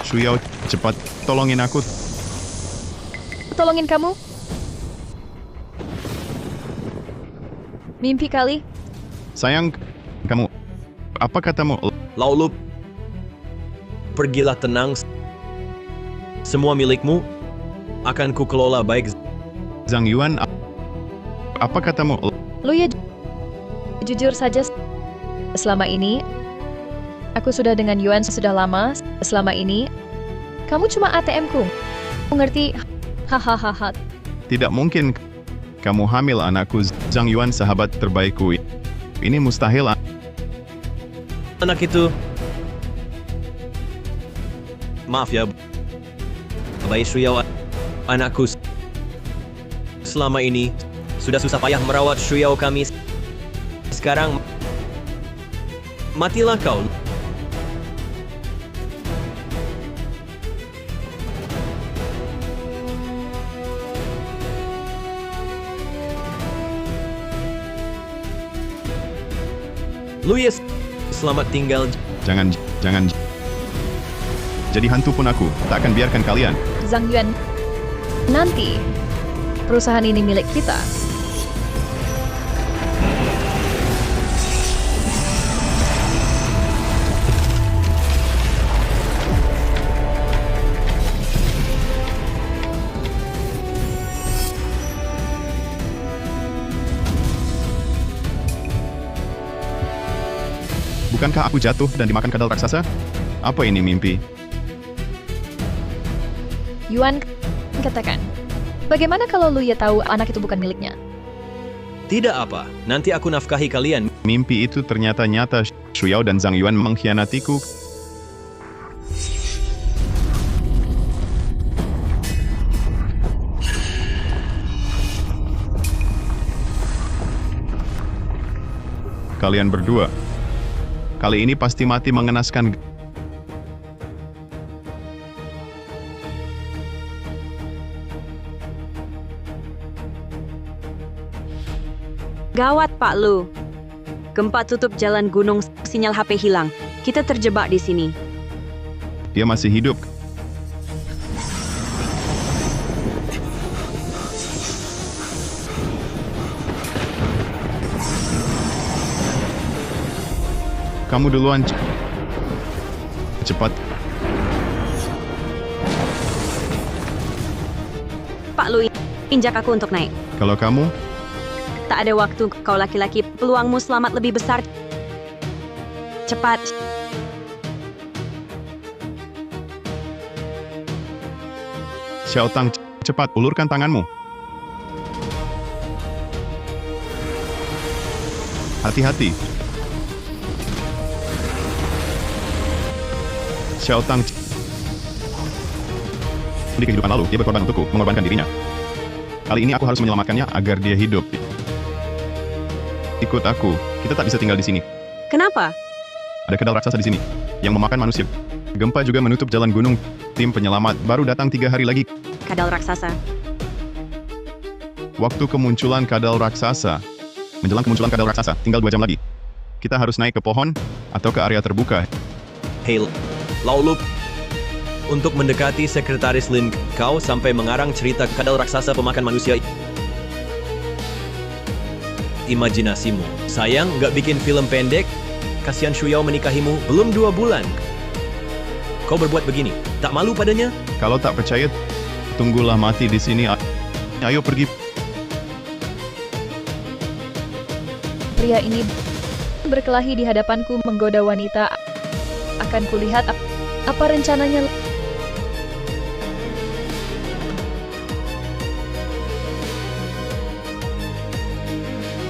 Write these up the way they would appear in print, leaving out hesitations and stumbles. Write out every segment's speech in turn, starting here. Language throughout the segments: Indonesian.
Shuyao, cepat tolongin aku. Tolongin kamu? Mimpi kali? Sayang, kamu. Apa katamu? Laulu, pergilah tenang. Semua milikmu akan ku kelola baik. Zhang Yuan, apa katamu? Lu ya jujur saja. Selama ini, aku sudah dengan Yuan sudah lama. Selama ini, kamu cuma ATM-ku. Aku ngerti. Hahaha. Tidak mungkin kamu hamil anakku. Zhang Yuan, sahabat terbaikku. Ini mustahil. Anak itu, maaf ya, Bayi Shuyao, anakku. Selama ini sudah susah payah merawat Shuyao kami. Sekarang matilah kau. Luyes, selamat tinggal. Jangan. Jadi hantu pun aku tak akan biarkan kalian. Zhang Yuan, nanti perusahaan ini milik kita. Bukankah aku jatuh dan dimakan kadal raksasa? Apa ini mimpi? Yuan, katakan. Bagaimana kalau Lu ya tahu anak itu bukan miliknya? Tidak apa, nanti aku nafkahi kalian. Mimpi itu ternyata nyata. Shuyao dan Zhang Yuan mengkhianatiku. Kalian berdua, kali ini pasti mati mengenaskan. Gawat, Pak Lu. Gempa tutup jalan gunung, sinyal HP hilang. Kita terjebak di sini. Dia masih hidup. Kamu duluan. Cepat. Pak Lu, injak aku untuk naik. Kalau kamu, Tak ada waktu, kau laki-laki. Peluangmu selamat lebih besar. Cepat. Xiao Tang, cepat ulurkan tanganmu. Hati-hati. Xiao Tang. Di kehidupan lalu, dia berkorban untukku, mengorbankan dirinya. Kali ini aku harus menyelamatkannya agar dia hidup. Ikut aku, kita tak bisa tinggal di sini. Kenapa? Ada kedal raksasa di sini, yang memakan manusia. Gempa juga menutup jalan gunung. Tim penyelamat baru datang 3 hari lagi. Kadal raksasa. Waktu kemunculan kadal raksasa. Menjelang kemunculan kadal raksasa, tinggal 2 jam lagi. Kita harus naik ke pohon, atau ke area terbuka. Hei, Laulu, untuk mendekati Sekretaris Lin, kau sampai mengarang cerita kadal raksasa pemakan manusia. Imajinasimu. Sayang, nggak bikin film pendek. Kasihan Shuyao menikahimu belum 2 bulan. Kau berbuat begini, tak malu padanya? Kalau tak percaya, tunggulah mati di sini. Ayo pergi. Pria ini berkelahi di hadapanku menggoda wanita. Akan kulihat apa rencananya.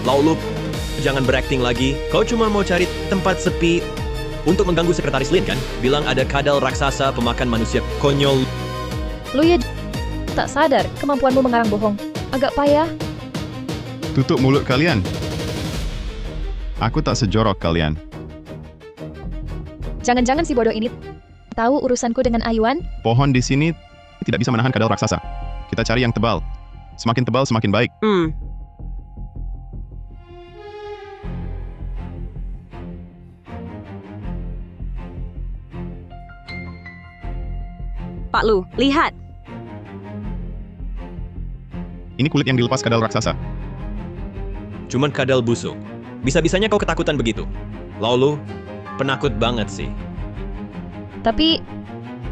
Laulu, jangan berakting lagi. Kau cuma mau cari tempat sepi untuk mengganggu Sekretaris Lin, kan? Bilang ada kadal raksasa pemakan manusia. Konyol. Lu ya tak sadar kemampuanmu mengarang bohong. Agak payah. Tutup mulut kalian. Aku tak sejorok kalian. Jangan-jangan si bodoh ini tahu urusanku dengan Ayuan? Pohon di sini tidak bisa menahan kadal raksasa. Kita cari yang tebal. Semakin tebal, semakin baik. Pak Lu, lihat. Ini kulit yang dilepas kadal raksasa. Cuman kadal busuk. Bisa-bisanya kau ketakutan begitu. Laulu, penakut banget sih. Tapi,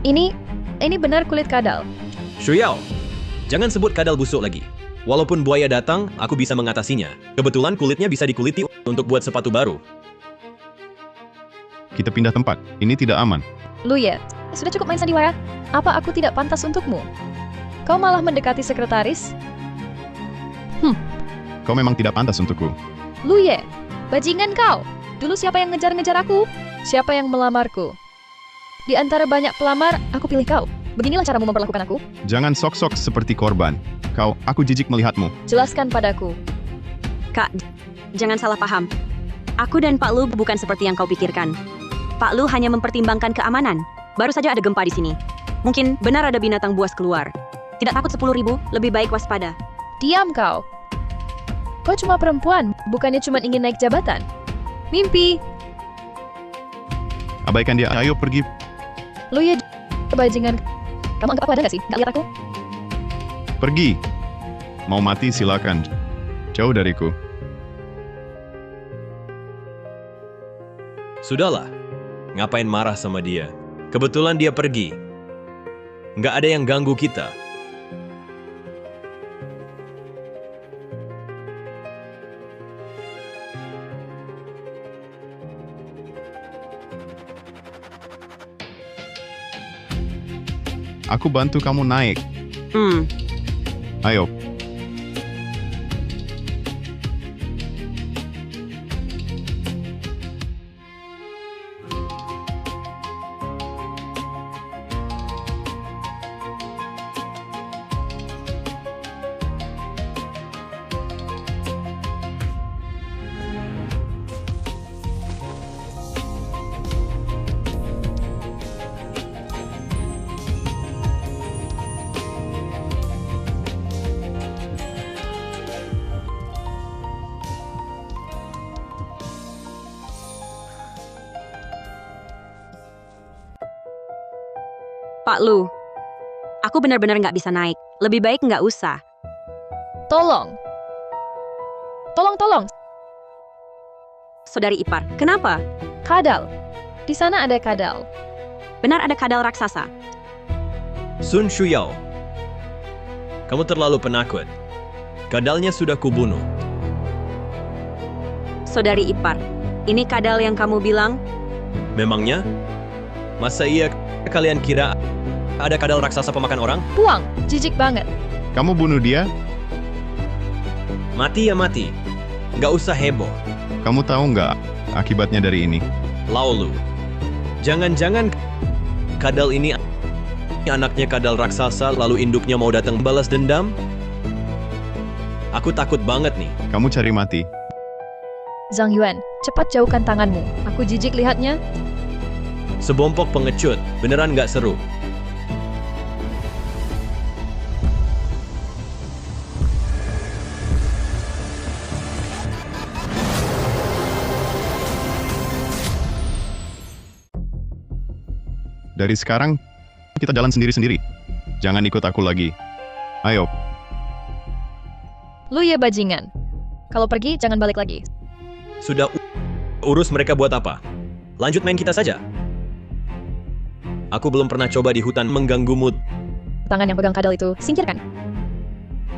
ini benar kulit kadal. Shuyao, jangan sebut kadal busuk lagi. Walaupun buaya datang, aku bisa mengatasinya. Kebetulan kulitnya bisa dikuliti untuk buat sepatu baru. Kita pindah tempat. Ini tidak aman. Luye, sudah cukup main sandiwara. Apa aku tidak pantas untukmu? Kau malah mendekati sekretaris? Kau memang tidak pantas untukku. Luye, bajingan kau. Dulu siapa yang ngejar-ngejar aku? Siapa yang melamarku? Di antara banyak pelamar, aku pilih kau. Beginilah caramu memperlakukan aku. Jangan sok-sok seperti korban. Aku jijik melihatmu. Jelaskan padaku. Kak, jangan salah paham. Aku dan Pak Lu bukan seperti yang kau pikirkan. Pak Lu hanya mempertimbangkan keamanan. Baru saja ada gempa di sini. Mungkin benar ada binatang buas keluar. Tidak takut 10.000, lebih baik waspada. Diam kau. Kau cuma perempuan, bukannya cuma ingin naik jabatan. Mimpi. Abaikan dia. Ayo pergi. Luye, bajingan. Kamu anggap aku ada nggak sih? Nggak lihat aku? Pergi. Mau mati silakan. Jauh dariku. Sudahlah, ngapain marah sama dia? Kebetulan dia pergi. Nggak ada yang ganggu kita. Aku bantu kamu naik. Ayo. Pak Lu, aku benar-benar nggak bisa naik. Lebih baik nggak usah. Tolong. Tolong. Saudari ipar, kenapa? Kadal. Di sana ada kadal. Benar ada kadal raksasa. Sun Shuyao, kamu terlalu penakut. Kadalnya sudah kubunuh. Saudari ipar, ini kadal yang kamu bilang? Memangnya? Masa iya kalian kira ada kadal raksasa pemakan orang? Buang. Jijik banget. Kamu bunuh dia? Mati ya mati. Nggak usah heboh. Kamu tahu nggak akibatnya dari ini? Laulu, jangan-jangan kadal ini anaknya kadal raksasa lalu induknya mau datang balas dendam? Aku takut banget nih. Kamu cari mati. Zhang Yuan, cepat jauhkan tanganmu. Aku jijik lihatnya. Sebompok pengecut, beneran nggak seru. Dari sekarang, kita jalan sendiri-sendiri. Jangan ikut aku lagi. Ayo. Luye bajingan. Kalau pergi, jangan balik lagi. Sudah urus mereka buat apa? Lanjut main kita saja. Aku belum pernah coba di hutan mengganggumu. Tangan yang pegang kadal itu, singkirkan.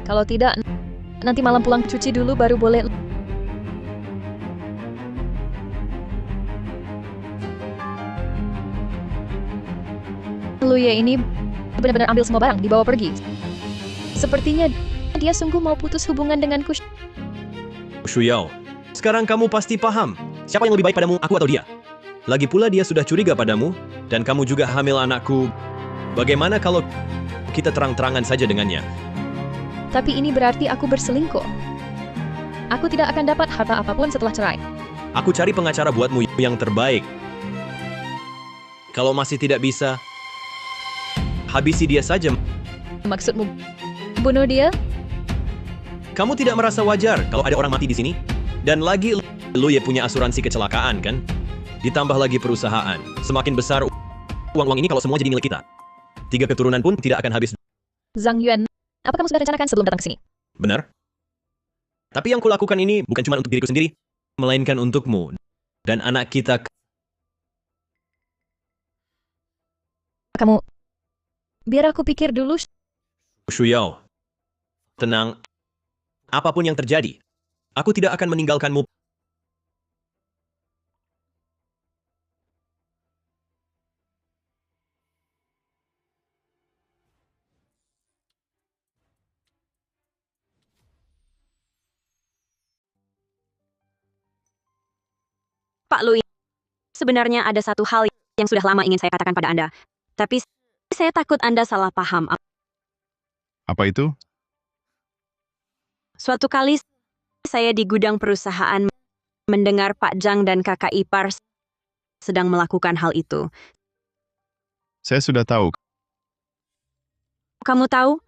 Kalau tidak, nanti malam pulang cuci dulu baru boleh. Luye ini benar-benar ambil semua barang, dibawa pergi. Sepertinya dia sungguh mau putus hubungan denganku. Shuyao, sekarang kamu pasti paham. Siapa yang lebih baik padamu, aku atau dia? Lagi pula dia sudah curiga padamu, dan kamu juga hamil anakku. Bagaimana kalau kita terang-terangan saja dengannya? Tapi ini berarti aku berselingkuh. Aku tidak akan dapat harta apapun setelah cerai. Aku cari pengacara buatmu yang terbaik. Kalau masih tidak bisa, habisi dia saja. Maksudmu bunuh dia? Kamu tidak merasa wajar kalau ada orang mati di sini? Dan lagi, lu ya punya asuransi kecelakaan kan? Ditambah lagi perusahaan. Semakin besar uang-uang ini kalau semua jadi milik kita. 3 keturunan pun tidak akan habis. Zhang Yuan, apa kamu sudah rencanakan sebelum datang ke sini? Benar? Tapi yang kulakukan ini bukan cuma untuk diriku sendiri, melainkan untukmu dan anak kita. Kamu... Biar aku pikir dulu. Shuyao, tenang. Apapun yang terjadi, aku tidak akan meninggalkanmu. Pak Lui, sebenarnya ada satu hal yang sudah lama ingin saya katakan pada Anda. Tapi saya takut Anda salah paham. Apa itu? Suatu kali saya di gudang perusahaan mendengar Pak Zhang dan kakak ipar sedang melakukan hal itu. Saya sudah tahu. Kamu tahu?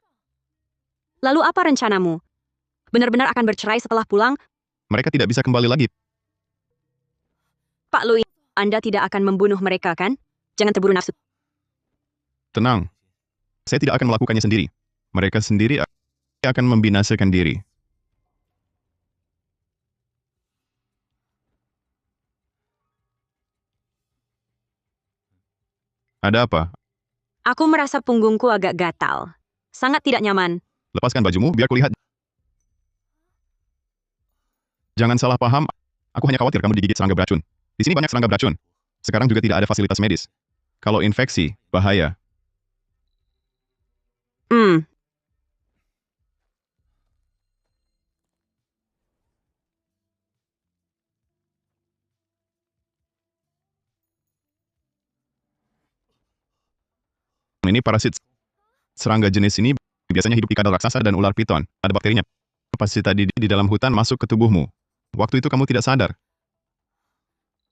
Lalu apa rencanamu? Benar-benar akan bercerai setelah pulang? Mereka tidak bisa kembali lagi. Pak Lui, Anda tidak akan membunuh mereka, kan? Jangan terburu nafsu. Tenang. Saya tidak akan melakukannya sendiri. Mereka sendiri akan membinasakan diri. Ada apa? Aku merasa punggungku agak gatal. Sangat tidak nyaman. Lepaskan bajumu, biar kulihat. Jangan salah paham, aku hanya khawatir kamu digigit serangga beracun. Di sini banyak serangga beracun. Sekarang juga tidak ada fasilitas medis. Kalau infeksi, bahaya. Ini parasit. Serangga jenis ini biasanya hidup di kadal raksasa dan ular piton. Ada bakterinya. Pasti tadi di dalam hutan masuk ke tubuhmu. Waktu itu kamu tidak sadar.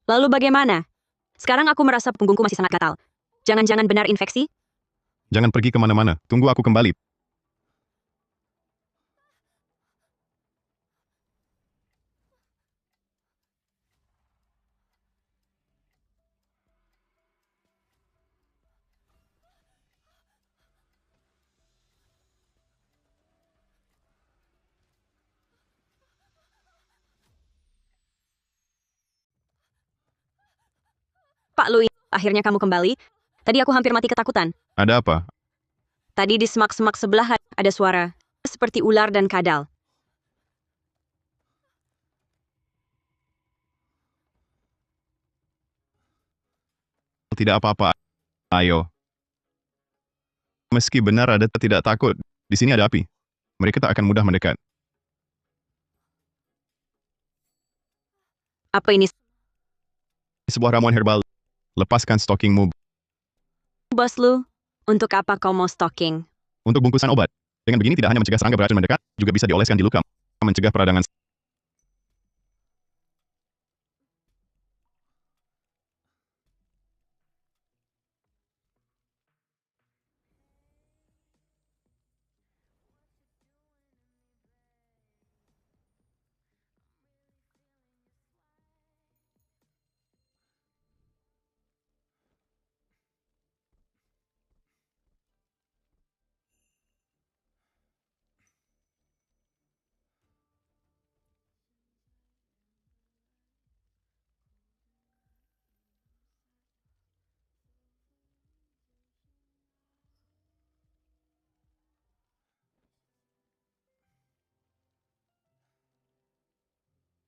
Lalu bagaimana? Sekarang aku merasa punggungku masih sangat gatal. Jangan-jangan benar infeksi? Jangan pergi kemana-mana. Tunggu aku kembali. Pak Lui, akhirnya kamu kembali. Tadi aku hampir mati ketakutan. Ada apa? Tadi di semak-semak sebelah ada suara. Seperti ular dan kadal. Tidak apa-apa. Ayo. Meski benar ada tidak takut, di sini ada api. Mereka tak akan mudah mendekat. Apa ini? Sebuah ramuan herbal. Lepaskan stockingmu Bos Lu, untuk apa kau mau stalking? untuk bungkusan obat. Dengan begini tidak hanya mencegah serangga beracun mendekat, juga bisa dioleskan di luka. Mencegah peradangan.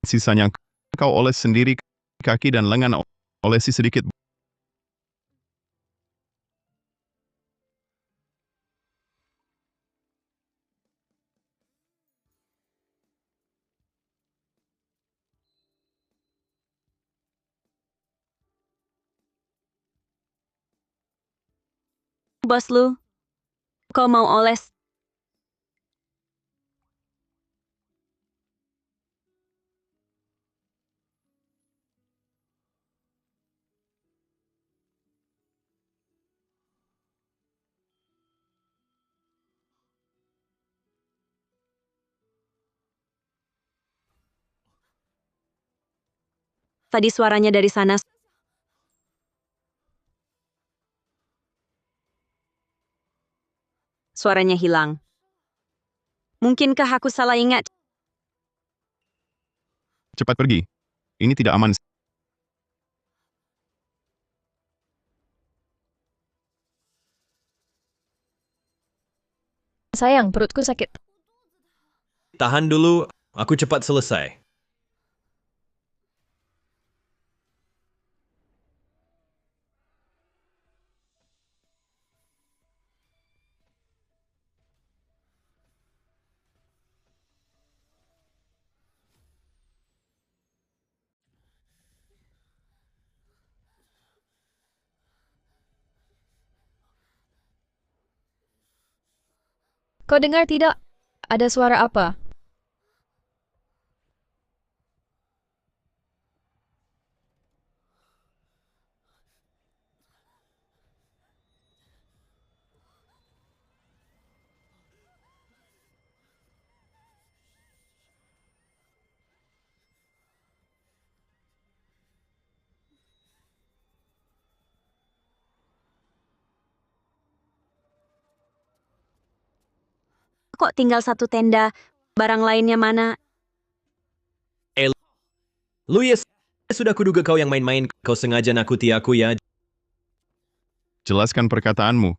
Sisanya kau oles sendiri kaki dan lengan olesi sedikit. Bos Lu, kau mau oles? Tadi suaranya dari sana. Suaranya hilang. Mungkinkah aku salah ingat? Cepat pergi. Ini tidak aman. Sayang, perutku sakit. Tahan dulu, aku cepat selesai. Kau dengar tidak? Ada suara apa? Kok tinggal satu tenda? Barang lainnya mana? Luyes, sudah kuduga kau yang main-main, kau sengaja nakuti aku ya. Jelaskan perkataanmu.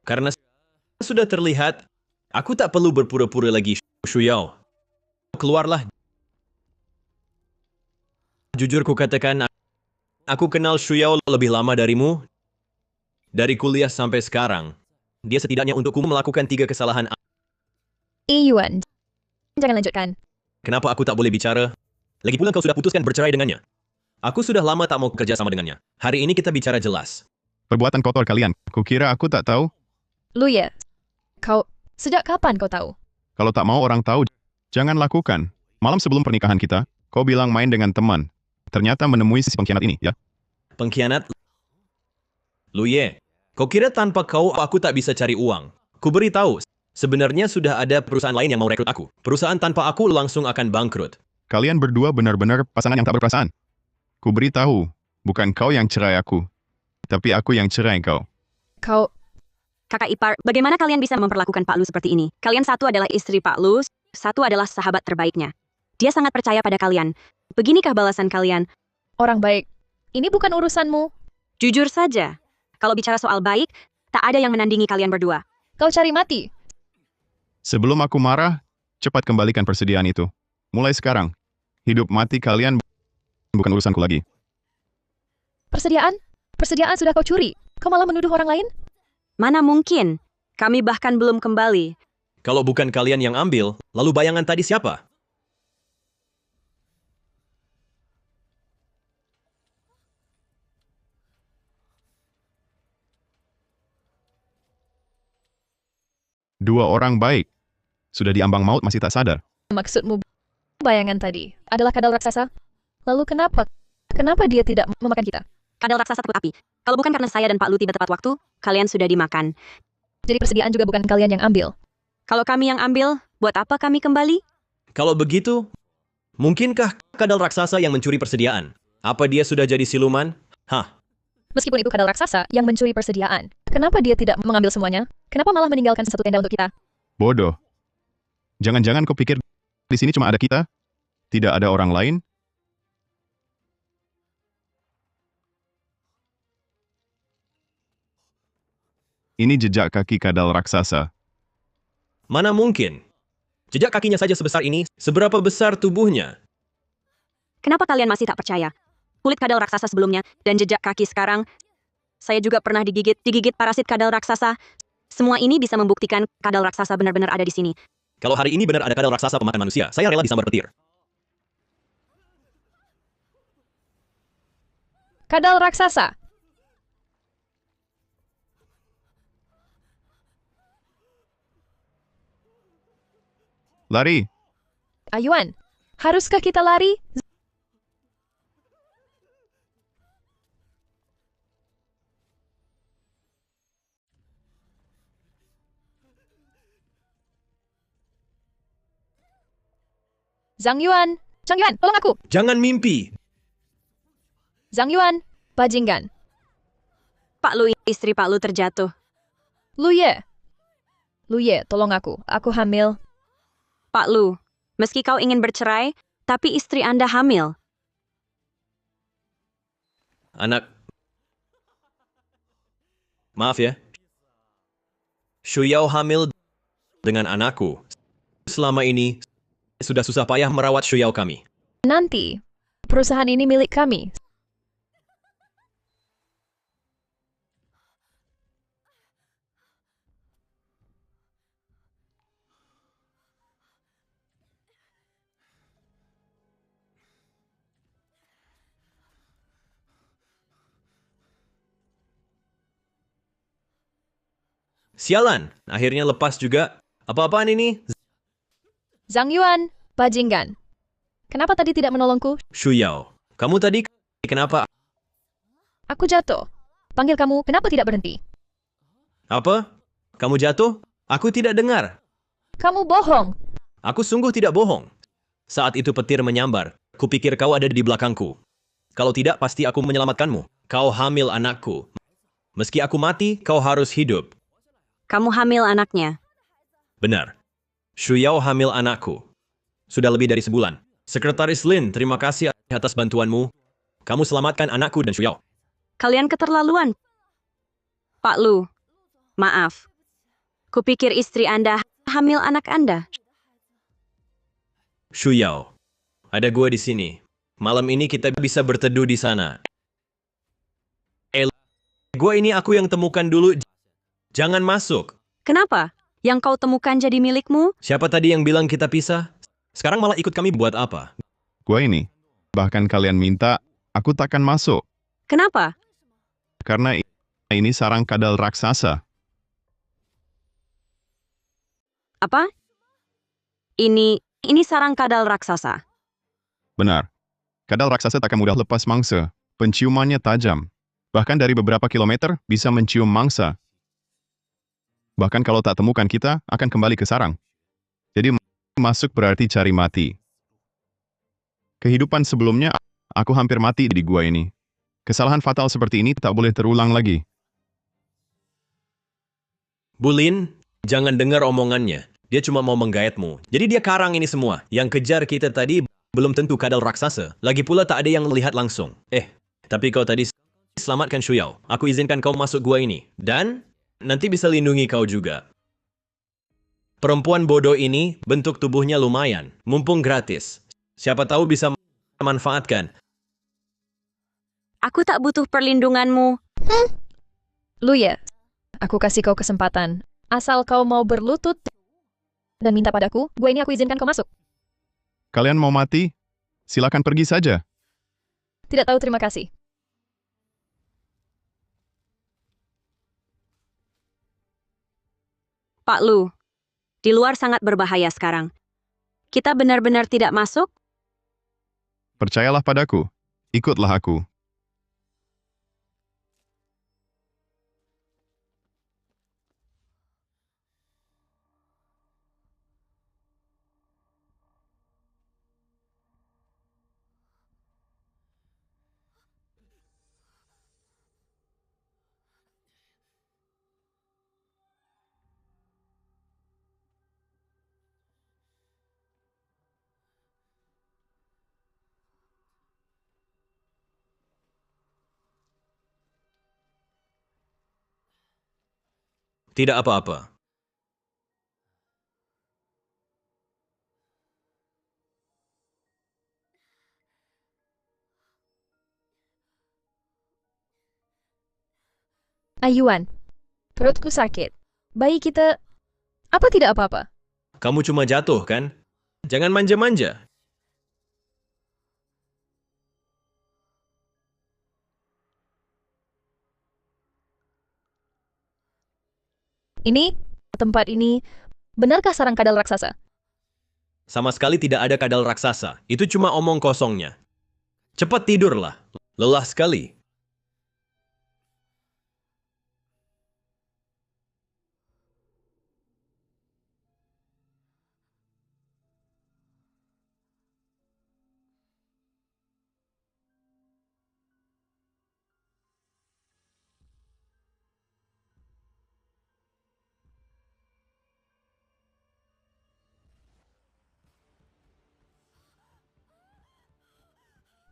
Karena sudah terlihat, aku tak perlu berpura-pura lagi, Shuyao. Keluarlah. Jujur ku katakan, aku kenal Shuyao lebih lama darimu. Dari kuliah sampai sekarang. Dia setidaknya untukku melakukan 3 kesalahan. Yuan, jangan lanjutkan. Kenapa aku tak boleh bicara? Lagi pula kau sudah putuskan bercerai dengannya. Aku sudah lama tak mau kerja sama dengannya. Hari ini kita bicara jelas. Perbuatan kotor kalian. Kukira aku tak tahu. Luye, sejak kapan kau tahu? Kalau tak mau orang tahu, jangan lakukan. Malam sebelum pernikahan kita, kau bilang main dengan teman. Ternyata menemui si pengkhianat ini, ya? Pengkhianat? Luye, kau kira tanpa kau aku tak bisa cari uang? Ku beritahu, sebenarnya sudah ada perusahaan lain yang mau rekrut aku. Perusahaan tanpa aku langsung akan bangkrut. Kalian berdua benar-benar pasangan yang tak berperasaan. Ku beritahu, bukan kau yang cerai aku, tapi aku yang cerai kau. Kakak ipar, bagaimana kalian bisa memperlakukan Pak Lu seperti ini? Kalian satu adalah istri Pak Lu, satu adalah sahabat terbaiknya. Dia sangat percaya pada kalian. Beginikah balasan kalian? Orang baik, ini bukan urusanmu. Jujur saja, kalau bicara soal baik, tak ada yang menandingi kalian berdua. Kau cari mati. Sebelum aku marah, cepat kembalikan persediaan itu. Mulai sekarang, hidup mati kalian bukan urusanku lagi. Persediaan? Persediaan sudah kau curi. Kau malah menuduh orang lain? Mana mungkin? Kami bahkan belum kembali. Kalau bukan kalian yang ambil, lalu bayangan tadi siapa? Dua orang baik. Sudah diambang maut masih tak sadar. Maksudmu bayangan tadi adalah kadal raksasa? Lalu kenapa? Kenapa dia tidak memakan kita? Kadal raksasa takut api. Kalau bukan karena saya dan Pak Lu tiba tepat waktu, kalian sudah dimakan. Jadi persediaan juga bukan kalian yang ambil. Kalau kami yang ambil, buat apa kami kembali? Kalau begitu, mungkinkah kadal raksasa yang mencuri persediaan? Apa dia sudah jadi siluman? Hah? Meskipun itu kadal raksasa yang mencuri persediaan, kenapa dia tidak mengambil semuanya? Kenapa malah meninggalkan satu tenda untuk kita? Bodoh. Jangan-jangan kau pikir di sini cuma ada kita? Tidak ada orang lain? Ini jejak kaki kadal raksasa. Mana mungkin? Jejak kakinya saja sebesar ini, seberapa besar tubuhnya? Kenapa kalian masih tak percaya? Kulit kadal raksasa sebelumnya, dan jejak kaki sekarang. Saya juga pernah digigit parasit kadal raksasa. Semua ini bisa membuktikan kadal raksasa benar-benar ada di sini. Kalau hari ini benar ada kadal raksasa pemakan manusia, saya rela disambar petir. Kadal raksasa. Lari! Ayuan, haruskah kita lari? Zhang Yuan, tolong aku. Jangan mimpi! Zhang Yuan, bajingan. Pak Lu, istri Pak Lu terjatuh. Luye, Luye, tolong aku. Aku hamil. Pak Lu, meski kau ingin bercerai, tapi istri Anda hamil. Anak, maaf ya. Shuyao hamil dengan anakku. Selama ini, sudah susah payah merawat Shuyao kami. Nanti, perusahaan ini milik kami. Sialan, akhirnya lepas juga. Apa-apaan ini? Zhang Yuan, bajingan. Kenapa tadi tidak menolongku? Shuyao, kamu tadi kenapa? Aku jatuh. Panggil kamu, kenapa tidak berhenti? Apa? Kamu jatuh? Aku tidak dengar. Kamu bohong. Aku sungguh tidak bohong. Saat itu petir menyambar. Kupikir kau ada di belakangku. Kalau tidak, pasti aku menyelamatkanmu. Kau hamil anakku. Meski aku mati, kau harus hidup. Kamu hamil anaknya. Benar. Shuyao hamil anakku. Sudah lebih dari sebulan. Sekretaris Lin, terima kasih atas bantuanmu. Kamu selamatkan anakku dan Shuyao. Kalian keterlaluan. Pak Lu, maaf. Kupikir istri Anda hamil anak Anda. Shuyao, ada gue di sini. Malam ini kita bisa berteduh di sana. Gue ini aku yang temukan dulu. Jangan masuk. Kenapa? Yang kau temukan jadi milikmu? Siapa tadi yang bilang kita pisah? Sekarang malah ikut kami buat apa? Gua ini. Bahkan kalian minta, aku takkan masuk. Kenapa? Karena ini sarang kadal raksasa. Apa? Ini sarang kadal raksasa. Benar. Kadal raksasa takkan mudah lepas mangsa. Penciumannya tajam. Bahkan dari beberapa kilometer bisa mencium mangsa. Bahkan kalau tak temukan kita, akan kembali ke sarang. Jadi masuk berarti cari mati. Kehidupan sebelumnya, aku hampir mati di gua ini. Kesalahan fatal seperti ini tak boleh terulang lagi. Bulin, jangan dengar omongannya. Dia cuma mau menggayatmu. Jadi dia karang ini semua. Yang kejar kita tadi belum tentu kadal raksasa. Lagi pula tak ada yang melihat langsung. Tapi kau tadi selamatkan Shuyao. Aku izinkan kau masuk gua ini. Dan nanti bisa lindungi kau juga. Perempuan bodoh ini bentuk tubuhnya lumayan. Mumpung gratis. Siapa tahu bisa manfaatkan. Aku tak butuh perlindunganmu. Luye, aku kasih kau kesempatan. Asal kau mau berlutut dan minta padaku, gue ini aku izinkan kau masuk. Kalian mau mati? Silakan pergi saja. Tidak tahu terima kasih. Pak Lu, di luar sangat berbahaya sekarang. Kita benar-benar tidak masuk? Percayalah padaku. Ikutlah aku. Tidak apa-apa. Ayuan, perutku sakit. Bayi kita, apa tidak apa-apa? Kamu cuma jatuh, kan? Jangan manja-manja. Ini, tempat ini, benarkah sarang kadal raksasa? Sama sekali tidak ada kadal raksasa. Itu cuma omong kosongnya. Cepat tidurlah. Lelah sekali.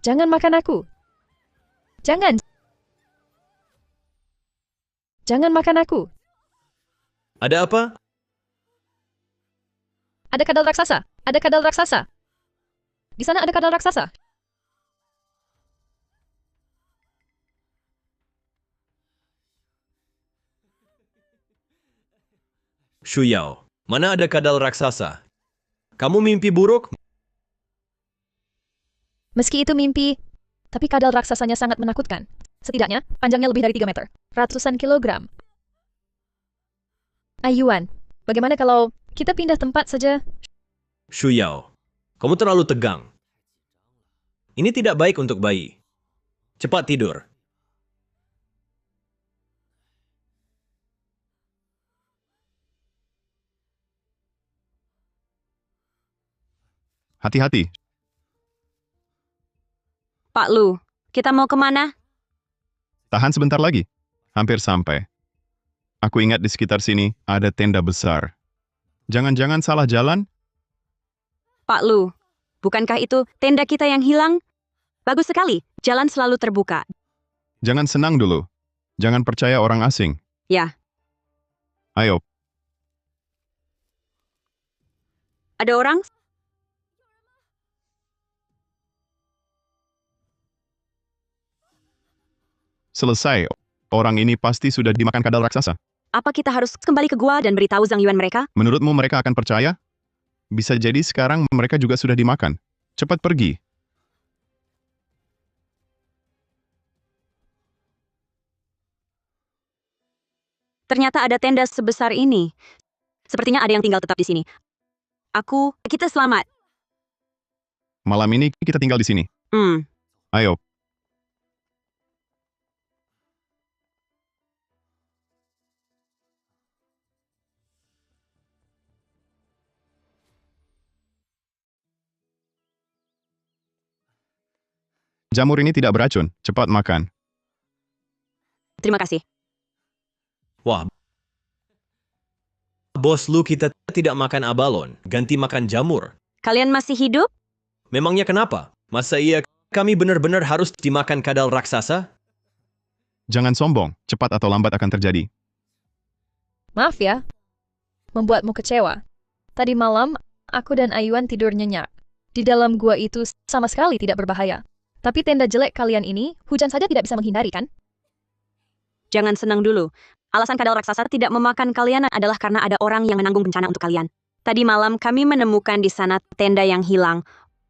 Jangan makan aku. Jangan. Jangan makan aku. Ada apa? Ada kadal raksasa. Ada kadal raksasa. Di sana ada kadal raksasa. Shuyao, mana ada kadal raksasa? Kamu mimpi buruk? Meski itu mimpi, tapi kadal raksasanya sangat menakutkan. Setidaknya, panjangnya lebih dari 3 meter. Ratusan kilogram. Ayuan, bagaimana kalau kita pindah tempat saja? Shuyao, kamu terlalu tegang. Ini tidak baik untuk bayi. Cepat tidur. Hati-hati. Pak Lu, kita mau kemana? Tahan sebentar lagi. Hampir sampai. Aku ingat di sekitar sini ada tenda besar. Jangan-jangan salah jalan? Pak Lu, bukankah itu tenda kita yang hilang? Bagus sekali, jalan selalu terbuka. Jangan senang dulu. Jangan percaya orang asing. Ya, Ayo, ada orang? selesai. Orang ini pasti sudah dimakan kadal raksasa. Apa kita harus kembali ke gua dan beritahu Zhang Yuan mereka? Menurutmu mereka akan percaya? Bisa jadi sekarang mereka juga sudah dimakan. Cepat pergi. Ternyata ada tenda sebesar ini. Sepertinya ada yang tinggal tetap di sini. Kita selamat. Malam ini kita tinggal di sini. Ayo. Jamur ini tidak beracun. Cepat makan. Terima kasih. Wah, bos Lu kita tidak makan abalon, ganti makan jamur. Kalian masih hidup? Memangnya kenapa? Masa iya kami benar-benar harus dimakan kadal raksasa? Jangan sombong. Cepat atau lambat akan terjadi. Maaf ya, membuatmu kecewa. Tadi malam, aku dan Ayuan tidur nyenyak. Di dalam gua itu sama sekali tidak berbahaya. Tapi tenda jelek kalian ini, hujan saja tidak bisa menghindari, kan? Jangan senang dulu. Alasan kadal raksasa tidak memakan kalian adalah karena ada orang yang menanggung bencana untuk kalian. Tadi malam kami menemukan di sana tenda yang hilang.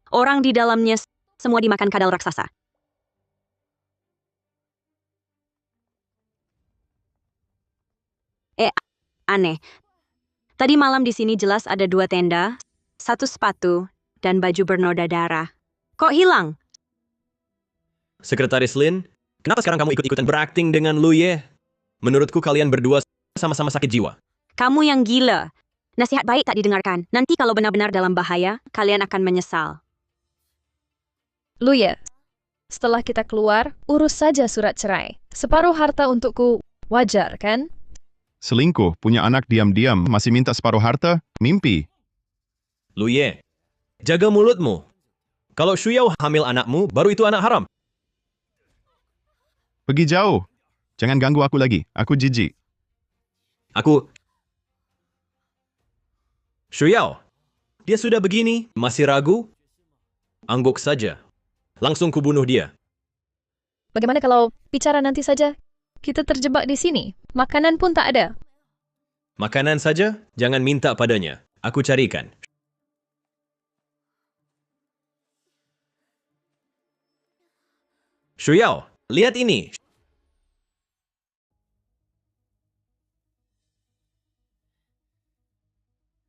Orang di dalamnya semua dimakan kadal raksasa. Aneh. Tadi malam di sini jelas ada 2 tenda, 1 sepatu, dan baju bernoda darah. Kok hilang? Sekretaris Lin, kenapa sekarang kamu ikut-ikutan berakting dengan Lu Ye? Menurutku kalian berdua sama-sama sakit jiwa. Kamu yang gila. Nasihat baik tak didengarkan. Nanti kalau benar-benar dalam bahaya, kalian akan menyesal. Lu ya, setelah kita keluar, urus saja surat cerai. Separuh harta untukku, wajar kan? Selingkuh, punya anak diam-diam, masih minta separuh harta? Mimpi. Lu Ye, jaga mulutmu. Kalau Shuyao hamil anakmu, baru itu anak haram. Pergi jauh. Jangan ganggu aku lagi. Aku jijik. Shuyao, dia sudah begini, masih ragu? Angguk saja. Langsung kubunuh dia. Bagaimana kalau bicara nanti saja? Kita terjebak di sini. Makanan pun tak ada. Makanan saja, jangan minta padanya. Aku carikan. Shuyao, lihat ini.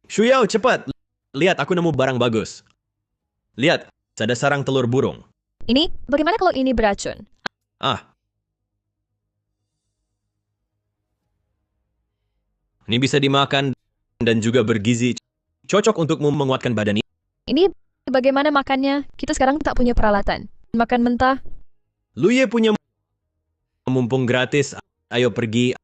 Shuyao, cepat. Lihat, aku nemu barang bagus. Lihat, ada sarang telur burung. Ini, bagaimana kalau ini beracun? Ah. Ini bisa dimakan dan juga bergizi. Cocok untukmu menguatkan badan ini. Ini, bagaimana makannya? Kita sekarang tak punya peralatan. Makan mentah. Lu Ye punya mumpung gratis. Ayo pergi.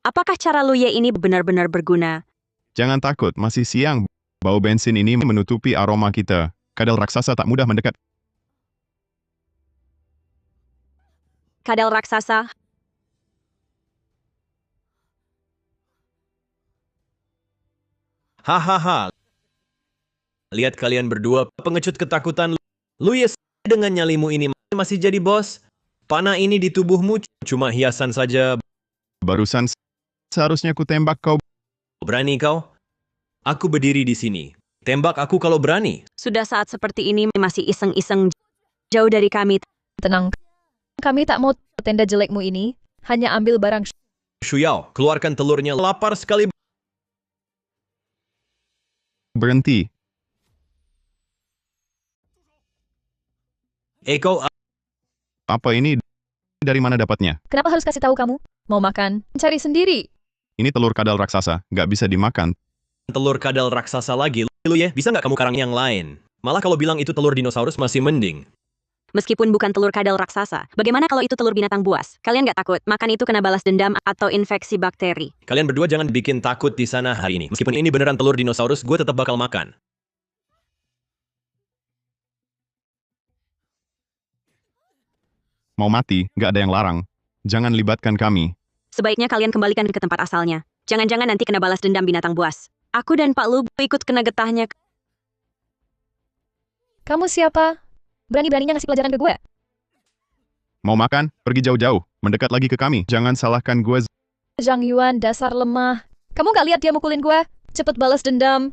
Apakah cara Luye ini benar-benar berguna? Jangan takut, masih siang. Bau bensin ini menutupi aroma kita. Kadal raksasa tak mudah mendekat. Kadal raksasa? Hahaha. Lihat kalian berdua pengecut ketakutan. Luye dengan nyalimu ini masih jadi bos. Panah ini di tubuhmu cuma hiasan saja. Barusan seharusnya ku tembak kau. Berani kau? Aku berdiri di sini. Tembak aku kalau berani. Sudah saat seperti ini masih iseng-iseng jauh dari kami. Tenang. Kami tak mau tenda jelekmu ini. Hanya ambil barang. Shuyao, keluarkan telurnya. Lapar sekali. Berhenti. Kau Apa ini? Dari mana dapatnya? Kenapa harus kasih tahu kamu? Mau makan? Cari sendiri. Ini telur kadal raksasa, nggak bisa dimakan. telur kadal raksasa lagi. Luye, bisa nggak kamu karang yang lain? Malah kalau bilang itu telur dinosaurus masih mending. Meskipun bukan telur kadal raksasa, bagaimana kalau itu telur binatang buas? Kalian nggak takut makan itu kena balas dendam atau infeksi bakteri? Kalian berdua jangan bikin takut di sana hari ini. Meskipun ini beneran telur dinosaurus, gue tetap bakal makan. Mau mati, nggak ada yang larang. Jangan libatkan kami. Sebaiknya kalian kembalikan ke tempat asalnya. Jangan-jangan nanti kena balas dendam binatang buas. Aku dan Pak Lu ikut kena getahnya. Kamu siapa? Berani-beraninya ngasih pelajaran ke gue? Mau makan? Pergi jauh-jauh. Mendekat lagi ke kami. Jangan salahkan gue. Zhang Yuan, dasar lemah. Kamu nggak lihat dia mukulin gue? Cepet balas dendam.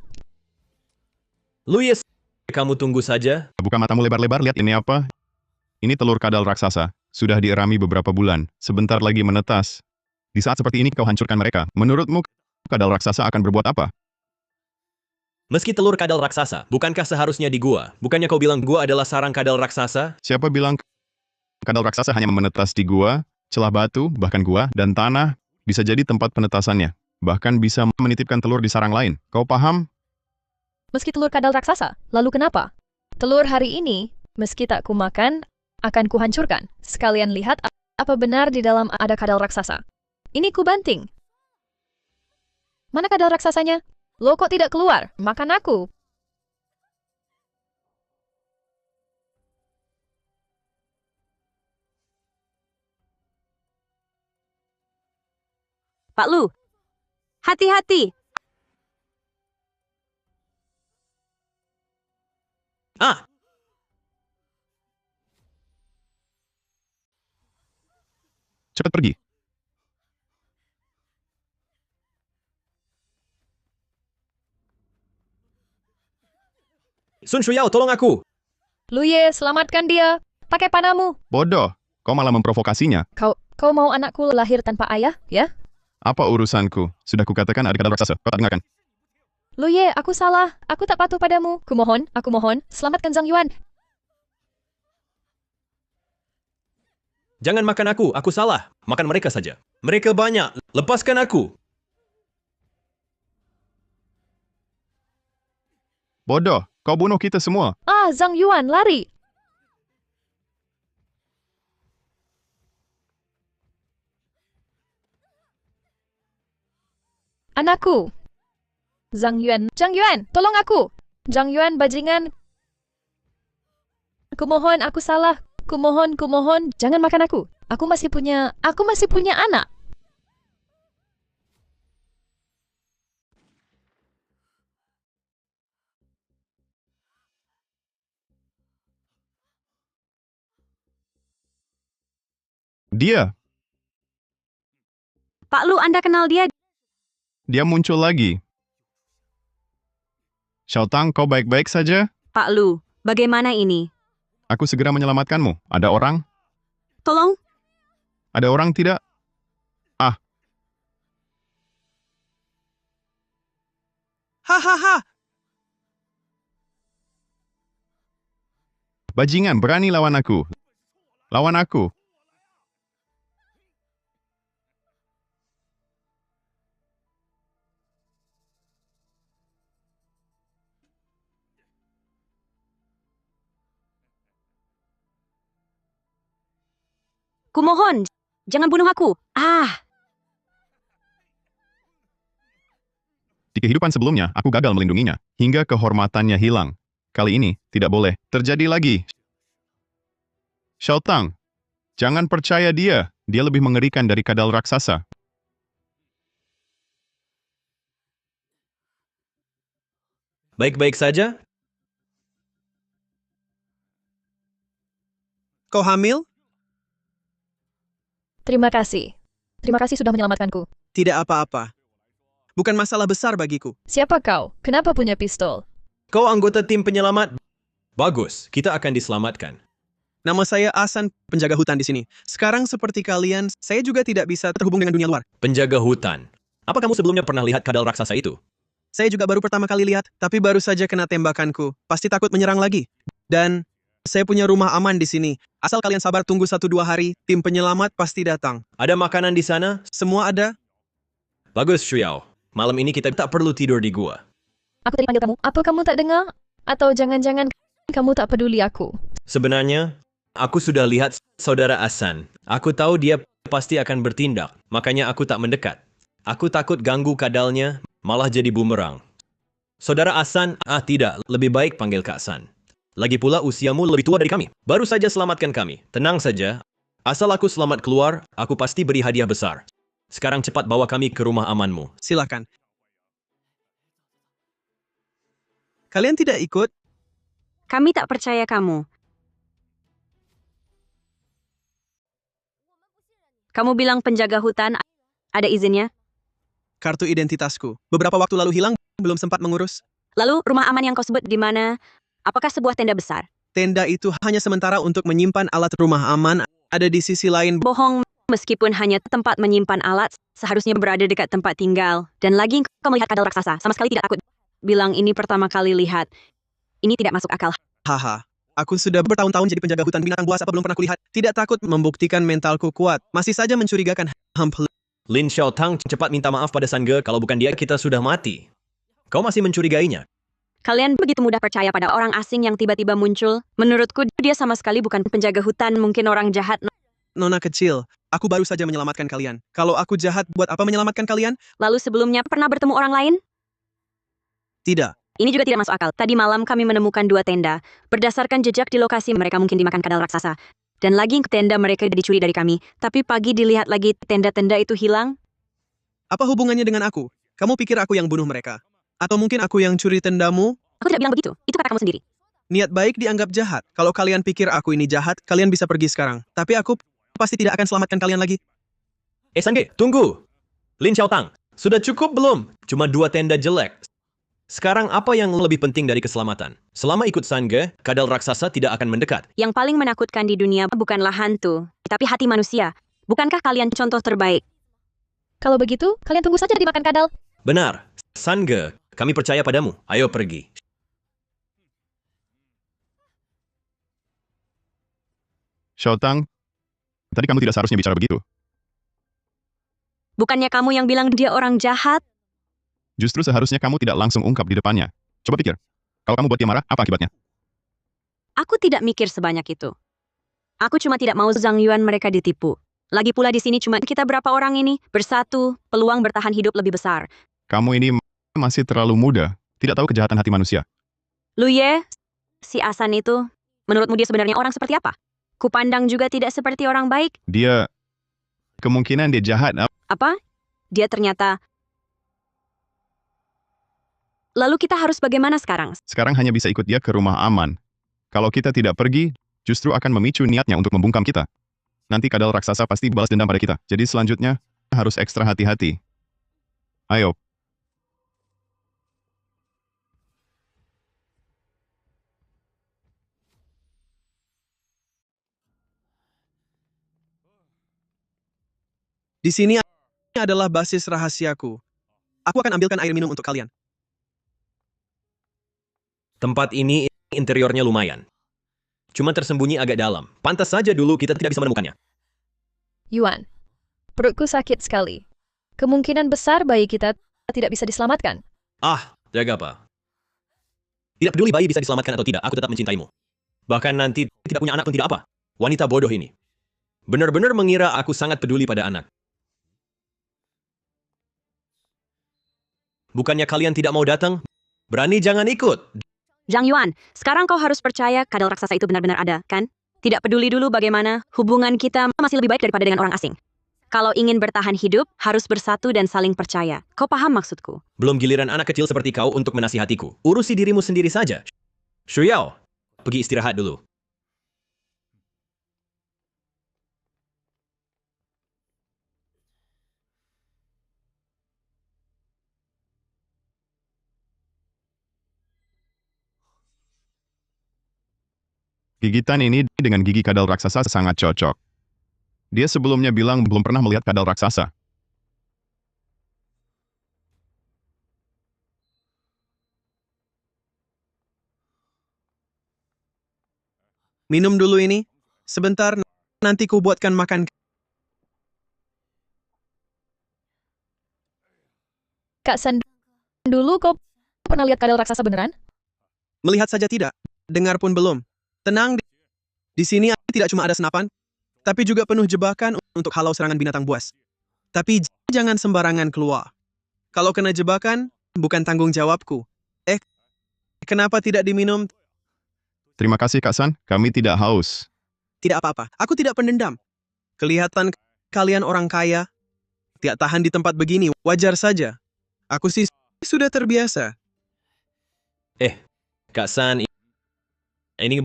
Luye, kamu tunggu saja. Buka matamu lebar-lebar, lihat ini apa? Ini telur kadal raksasa. Sudah dierami beberapa bulan. Sebentar lagi menetas. Di saat seperti ini kau hancurkan mereka. Menurutmu, kadal raksasa akan berbuat apa? Meski telur kadal raksasa, bukankah seharusnya di gua? Bukannya kau bilang gua adalah sarang kadal raksasa? Siapa bilang kadal raksasa hanya menetas di gua, celah batu, bahkan gua, dan tanah, bisa jadi tempat penetasannya. Bahkan bisa menitipkan telur di sarang lain. Kau paham? Meski telur kadal raksasa, lalu kenapa? Telur hari ini, meski tak kumakan, akan kuhancurkan. Sekalian lihat apa benar di dalam ada kadal raksasa. Ini kubanting. Mana kadal raksasanya? Lo kok tidak keluar? Makan aku. Pak Lu, hati-hati. Ah! Cepat pergi. Sun Shuyao, tolong aku! Luye, selamatkan dia. Pakai panahmu. Bodoh. Kau malah memprovokasinya. Kau mau anakku lahir tanpa ayah, ya? Apa urusanku? Sudah kukatakan ada kadal raksasa. Kau tak dengarkan. Luye, aku salah. Aku tak patuh padamu. Aku mohon, selamatkan Zhang Yuan. Jangan makan aku salah. Makan mereka saja. Mereka banyak. Lepaskan aku. Bodoh. Kau bunuh kita semua. Ah, Zhang Yuan, lari. Anakku. Zhang Yuan, tolong aku. Zhang Yuan, bajingan. Kumohon, aku salah. Kumohon, jangan makan aku. Aku masih punya anak. Dia. Pak Lu, Anda kenal dia? Dia muncul lagi. Xiaotang, kau baik-baik saja? Pak Lu, bagaimana ini? Aku segera menyelamatkanmu. Ada orang? Tolong, Ada orang tidak? Ah, Hahaha! bajingan, berani lawan aku. Lawan aku. kumohon. Jangan bunuh aku. Ah, kehidupan sebelumnya, aku gagal melindunginya, hingga kehormatannya hilang. Kali ini, tidak boleh terjadi lagi. Xiao Tang, jangan percaya dia. Dia lebih mengerikan dari kadal raksasa. Baik-baik saja? Kau hamil? Terima kasih. Terima kasih sudah menyelamatkanku. Tidak apa-apa. Bukan masalah besar bagiku. Siapa kau? Kenapa punya pistol? Kau anggota tim penyelamat? Bagus, kita akan diselamatkan. Nama saya Asan, penjaga hutan di sini. Sekarang seperti kalian, saya juga tidak bisa terhubung dengan dunia luar. Penjaga hutan. Apa kamu sebelumnya pernah lihat kadal raksasa itu? Saya juga baru pertama kali lihat, tapi baru saja kena tembakanku. Pasti takut menyerang lagi. Dan saya punya rumah aman di sini. Asal kalian sabar tunggu 1-2 hari, tim penyelamat pasti datang. Ada makanan di sana? Semua ada. Bagus, Shuyao. Malam ini kita tak perlu tidur di gua. Aku tadi panggil kamu. Apa kamu tak dengar? Atau jangan-jangan kamu tak peduli aku? Sebenarnya, aku sudah lihat saudara Asan. Aku tahu dia pasti akan bertindak, makanya aku tak mendekat. Aku takut ganggu kadalnya, malah jadi bumerang. Saudara Asan, tidak, lebih baik panggil Kak San. Lagi pula usiamu lebih tua dari kami. Baru saja selamatkan kami. Tenang saja. Asal aku selamat keluar, aku pasti beri hadiah besar. Sekarang cepat bawa kami ke rumah amanmu. Silakan. Kalian tidak ikut? Kami tak percaya kamu. Kamu bilang penjaga hutan, ada izinnya? Kartu identitasku. Beberapa waktu lalu hilang, belum sempat mengurus. Lalu rumah aman yang kau sebut di mana? Apakah sebuah tenda besar? Tenda itu hanya sementara untuk menyimpan alat rumah aman. Ada di sisi lain. Bohong, meskipun hanya tempat menyimpan alat, seharusnya berada dekat tempat tinggal. Dan lagi kau melihat kadal raksasa, sama sekali tidak takut. Bilang ini pertama kali lihat. Ini tidak masuk akal. Haha. Aku sudah bertahun-tahun jadi penjaga hutan binatang buas apa belum pernah kulihat. Tidak takut membuktikan mentalku kuat. Masih saja mencurigakan. Lin Xiaotang cepat minta maaf pada Sangge, kalau bukan dia kita sudah mati. Kau masih mencurigainya. Kalian begitu mudah percaya pada orang asing yang tiba-tiba muncul. Menurutku dia sama sekali bukan penjaga hutan, mungkin orang jahat. Nona kecil, aku baru saja menyelamatkan kalian. Kalau aku jahat, buat apa menyelamatkan kalian? Lalu sebelumnya pernah bertemu orang lain? Tidak. Ini juga tidak masuk akal. Tadi malam kami menemukan 2 tenda. Berdasarkan jejak di lokasi mereka mungkin dimakan kadal raksasa. Dan lagi tenda mereka dicuri dari kami. Tapi pagi dilihat lagi tenda-tenda itu hilang. Apa hubungannya dengan aku? Kamu pikir aku yang bunuh mereka? Atau mungkin aku yang curi tendamu? Aku tidak bilang begitu. Itu kata kamu sendiri. Niat baik dianggap jahat. Kalau kalian pikir aku ini jahat, kalian bisa pergi sekarang. Tapi aku pasti tidak akan selamatkan kalian lagi. Sangge, tunggu. Lin Xiaotang, sudah cukup belum? Cuma 2 tenda jelek. Sekarang apa yang lebih penting dari keselamatan? Selama ikut Sangge, kadal raksasa tidak akan mendekat. Yang paling menakutkan di dunia bukanlah hantu, tapi hati manusia. Bukankah kalian contoh terbaik? Kalau begitu, kalian tunggu saja dimakan kadal. Benar. Sangge, kami percaya padamu. Ayo pergi. Xiao Tang, tadi kamu tidak seharusnya bicara begitu. Bukannya kamu yang bilang dia orang jahat? Justru seharusnya kamu tidak langsung ungkap di depannya. Coba pikir. Kalau kamu buat dia marah, apa akibatnya? Aku tidak mikir sebanyak itu. Aku cuma tidak mau Zhang Yuan mereka ditipu. Lagi pula di sini cuma kita berapa orang ini bersatu, peluang bertahan hidup lebih besar. Kamu ini masih terlalu muda, tidak tahu kejahatan hati manusia. Lu Ye, si Asan itu, menurutmu dia sebenarnya orang seperti apa? Kupandang juga tidak seperti orang baik. Dia, kemungkinan dia jahat. Apa? Dia ternyata... Lalu kita harus bagaimana sekarang? Sekarang hanya bisa ikut dia ke rumah aman. Kalau kita tidak pergi, justru akan memicu niatnya untuk membungkam kita. Nanti kadal raksasa pasti balas dendam pada kita. Jadi selanjutnya, harus ekstra hati-hati. Ayo. Di sini adalah basis rahasiaku. Aku akan ambilkan air minum untuk kalian. Tempat ini interiornya lumayan. Cuma tersembunyi agak dalam. Pantas saja dulu kita tidak bisa menemukannya. Yuan, perutku sakit sekali. Kemungkinan besar bayi kita tidak bisa diselamatkan. Jaga apa? Tidak peduli bayi bisa diselamatkan atau tidak, aku tetap mencintaimu. Bahkan nanti tidak punya anak pun tidak apa. Wanita bodoh ini. Benar-benar mengira aku sangat peduli pada anak. Bukannya kalian tidak mau datang? Berani jangan ikut. Zhang Yuan, sekarang kau harus percaya kadal raksasa itu benar-benar ada, kan? Tidak peduli dulu bagaimana, hubungan kita masih lebih baik daripada dengan orang asing. Kalau ingin bertahan hidup, harus bersatu dan saling percaya. Kau paham maksudku? Belum giliran anak kecil seperti kau untuk menasihatiku. Urusi dirimu sendiri saja. Shuyao, pergi istirahat dulu. Gigitan ini dengan gigi kadal raksasa sangat cocok. Dia sebelumnya bilang belum pernah melihat kadal raksasa. Minum dulu ini. Sebentar, nanti ku buatkan makan. Kak San, dulu kau pernah lihat kadal raksasa beneran? Melihat saja tidak. Dengar pun belum. Tenang, di sini tidak cuma ada senapan, tapi juga penuh jebakan untuk halau serangan binatang buas. Tapi jangan sembarangan keluar. Kalau kena jebakan, bukan tanggung jawabku. Kenapa tidak diminum? Terima kasih Kak San, kami tidak haus. Tidak apa-apa. Aku tidak pendendam. Kelihatan kalian orang kaya. Tidak tahan di tempat begini, wajar saja. Aku sih sudah terbiasa. Kak San, ini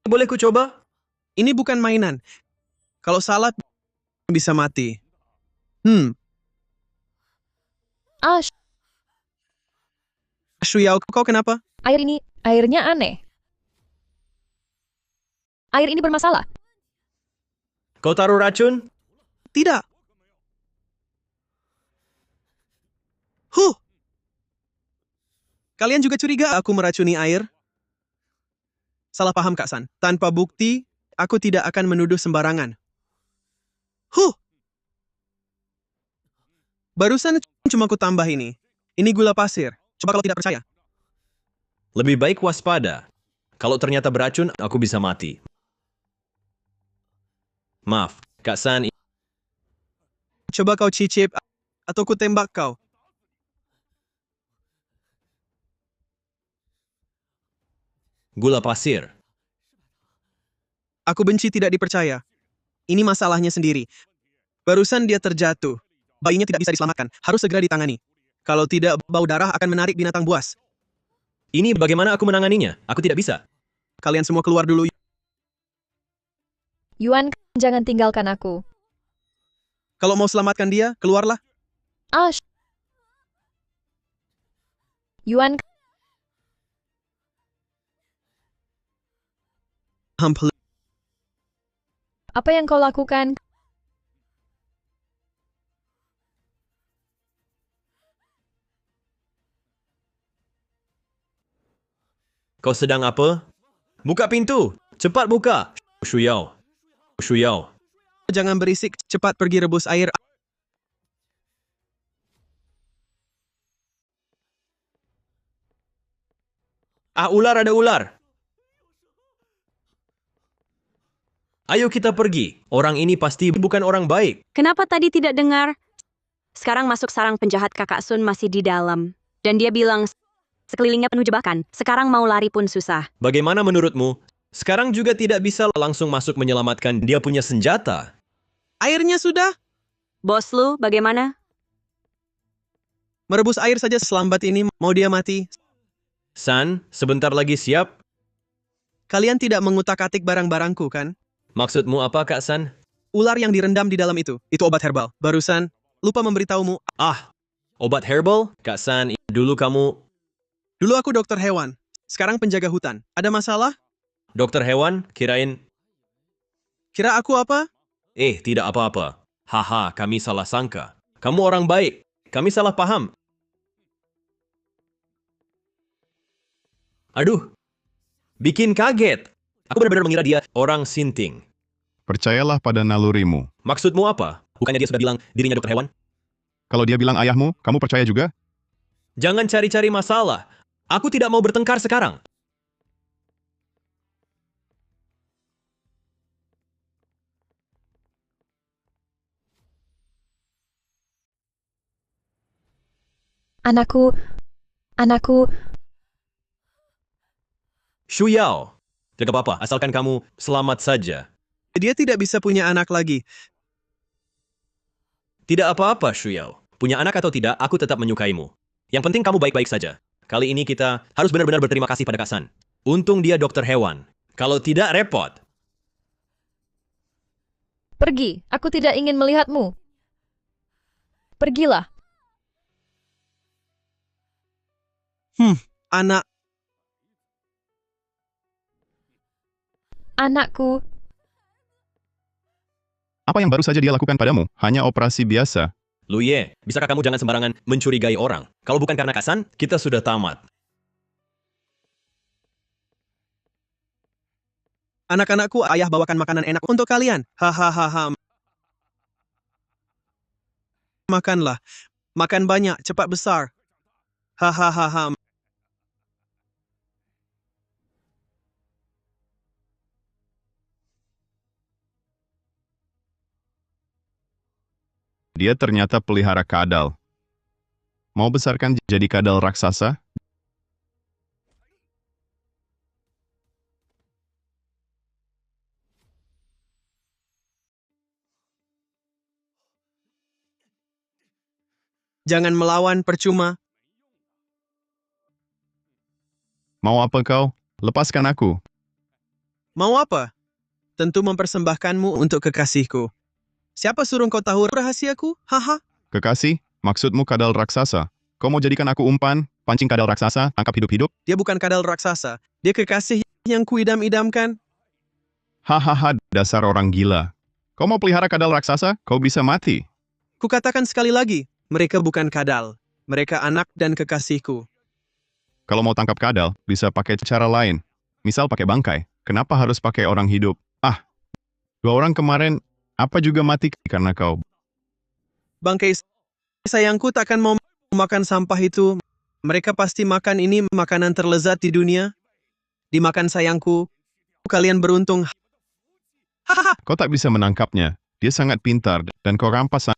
boleh ku coba? Ini bukan mainan. Kalau salah, bisa mati. Ah, Shuyao, kau kenapa? airnya aneh. Air ini bermasalah. Kau taruh racun? Tidak. Kalian juga curiga aku meracuni air? Salah paham, Kak San. Tanpa bukti, aku tidak akan menuduh sembarangan. Barusan cuma ku tambah ini. Ini gula pasir. Coba kalau tidak percaya. Lebih baik waspada. Kalau ternyata beracun, aku bisa mati. Maaf, Kak San, Coba kau cicip, atau ku tembak kau. gula pasir. Aku benci tidak dipercaya. Ini masalahnya sendiri. Barusan dia terjatuh. Bayinya tidak bisa diselamatkan. Harus segera ditangani. Kalau tidak, bau darah akan menarik binatang buas. Ini bagaimana aku menanganinya? Aku tidak bisa. Kalian semua keluar dulu. Yuan, jangan tinggalkan aku. Kalau mau selamatkan dia, keluarlah. Ah, Yuan, apa yang kau lakukan? Kau sedang apa? Buka pintu! Cepat buka! Shuyao. Shuyao. Jangan berisik, cepat pergi rebus air. Ular ada ular! Ayo kita pergi. Orang ini pasti bukan orang baik. Kenapa tadi tidak dengar? Sekarang masuk sarang penjahat kakak Sun masih di dalam. Dan dia bilang, sekelilingnya penuh jebakan. Sekarang mau lari pun susah. Bagaimana menurutmu? Sekarang juga tidak bisa langsung masuk menyelamatkan dia punya senjata. Airnya sudah. Bos lu, bagaimana? Merebus air saja selambat ini, mau dia mati. San, sebentar lagi siap? Kalian tidak mengutak-atik barang-barangku, kan? Maksudmu apa, Kak San? Ular yang direndam di dalam itu obat herbal. Barusan, lupa memberitahumu. Obat herbal? Kak San, dulu kamu Dulu aku dokter hewan, sekarang penjaga hutan. Ada masalah? dokter hewan? Kira aku apa? Tidak apa-apa. Haha, kami salah sangka. Kamu orang baik. Kami salah paham. Aduh, bikin kaget. Aku benar-benar mengira dia orang Sinting. Percayalah pada nalurimu. Maksudmu apa? Bukannya dia sudah bilang dirinya dokter hewan? Kalau dia bilang ayahmu, kamu percaya juga? Jangan cari-cari masalah. Aku tidak mau bertengkar sekarang. Anakku, anakku, Shu Yao. Tidak apa-apa, asalkan kamu selamat saja. Dia tidak bisa punya anak lagi. Tidak apa-apa, Shu Yao. Punya anak atau tidak, aku tetap menyukaimu. Yang penting kamu baik-baik saja. Kali ini kita harus benar-benar berterima kasih pada Kak San. Untung dia dokter hewan. Kalau tidak, repot. pergi. Aku tidak ingin melihatmu. Pergilah. Anak, Anakku, Apa yang baru saja dia lakukan padamu? Hanya operasi biasa. Lu Ye, bisakah kamu jangan sembarangan mencurigai orang? Kalau bukan karena Kak San, kita sudah tamat. anak-anakku, ayah bawakan makanan enak untuk kalian. Hahaha. Makanlah. Makan banyak, cepat besar. Hahaha. Dia ternyata pelihara kadal. Mau besarkan jadi kadal raksasa? Jangan melawan percuma. Mau apa kau? Lepaskan aku. Mau apa? Tentu mempersembahkanmu untuk kekasihku. Siapa suruh kau tahu rahasiaku? Haha. Kekasih, maksudmu kadal raksasa. Kau mau jadikan aku umpan, pancing kadal raksasa, tangkap hidup-hidup? Dia bukan kadal raksasa. Dia kekasih yang kuidam-idamkan. Hahaha, dasar orang gila. Kau mau pelihara kadal raksasa? Kau bisa mati. Kukatakan sekali lagi, mereka bukan kadal. Mereka anak dan kekasihku. Kalau mau tangkap kadal, bisa pakai cara lain. Misal pakai bangkai. Kenapa harus pakai orang hidup? Ah, 2 orang kemarin, apa juga mati karena kau. Bangkai sayangku takkan mau makan sampah itu. Mereka pasti makan ini makanan terlezat di dunia. Dimakan sayangku. Kalian beruntung. Hahaha. Kau tak bisa menangkapnya. Dia sangat pintar, dan kau rampas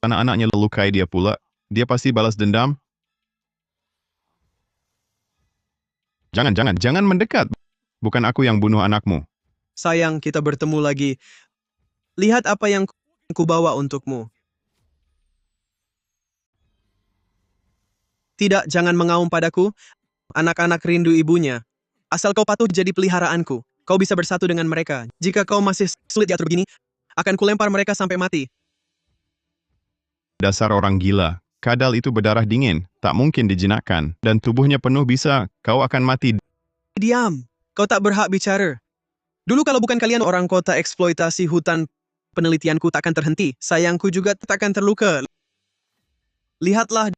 anak-anaknya lukai dia pula. Dia pasti balas dendam. Jangan mendekat. Bukan aku yang bunuh anakmu. Sayang, kita bertemu lagi. Lihat apa yang kubawa untukmu. Tidak, jangan mengaum padaku. Anak-anak rindu ibunya. Asal kau patuh jadi peliharaanku. Kau bisa bersatu dengan mereka. Jika kau masih sulit diatur begini, akan kulempar mereka sampai mati. Dasar orang gila. Kadal itu berdarah dingin, tak mungkin dijinakkan, dan tubuhnya penuh bisa, kau akan mati. Diam. Kau tak berhak bicara. Dulu kalau bukan kalian orang kota eksploitasi hutan, penelitianku takkan terhenti. Sayangku juga takkan terluka. Lihatlah,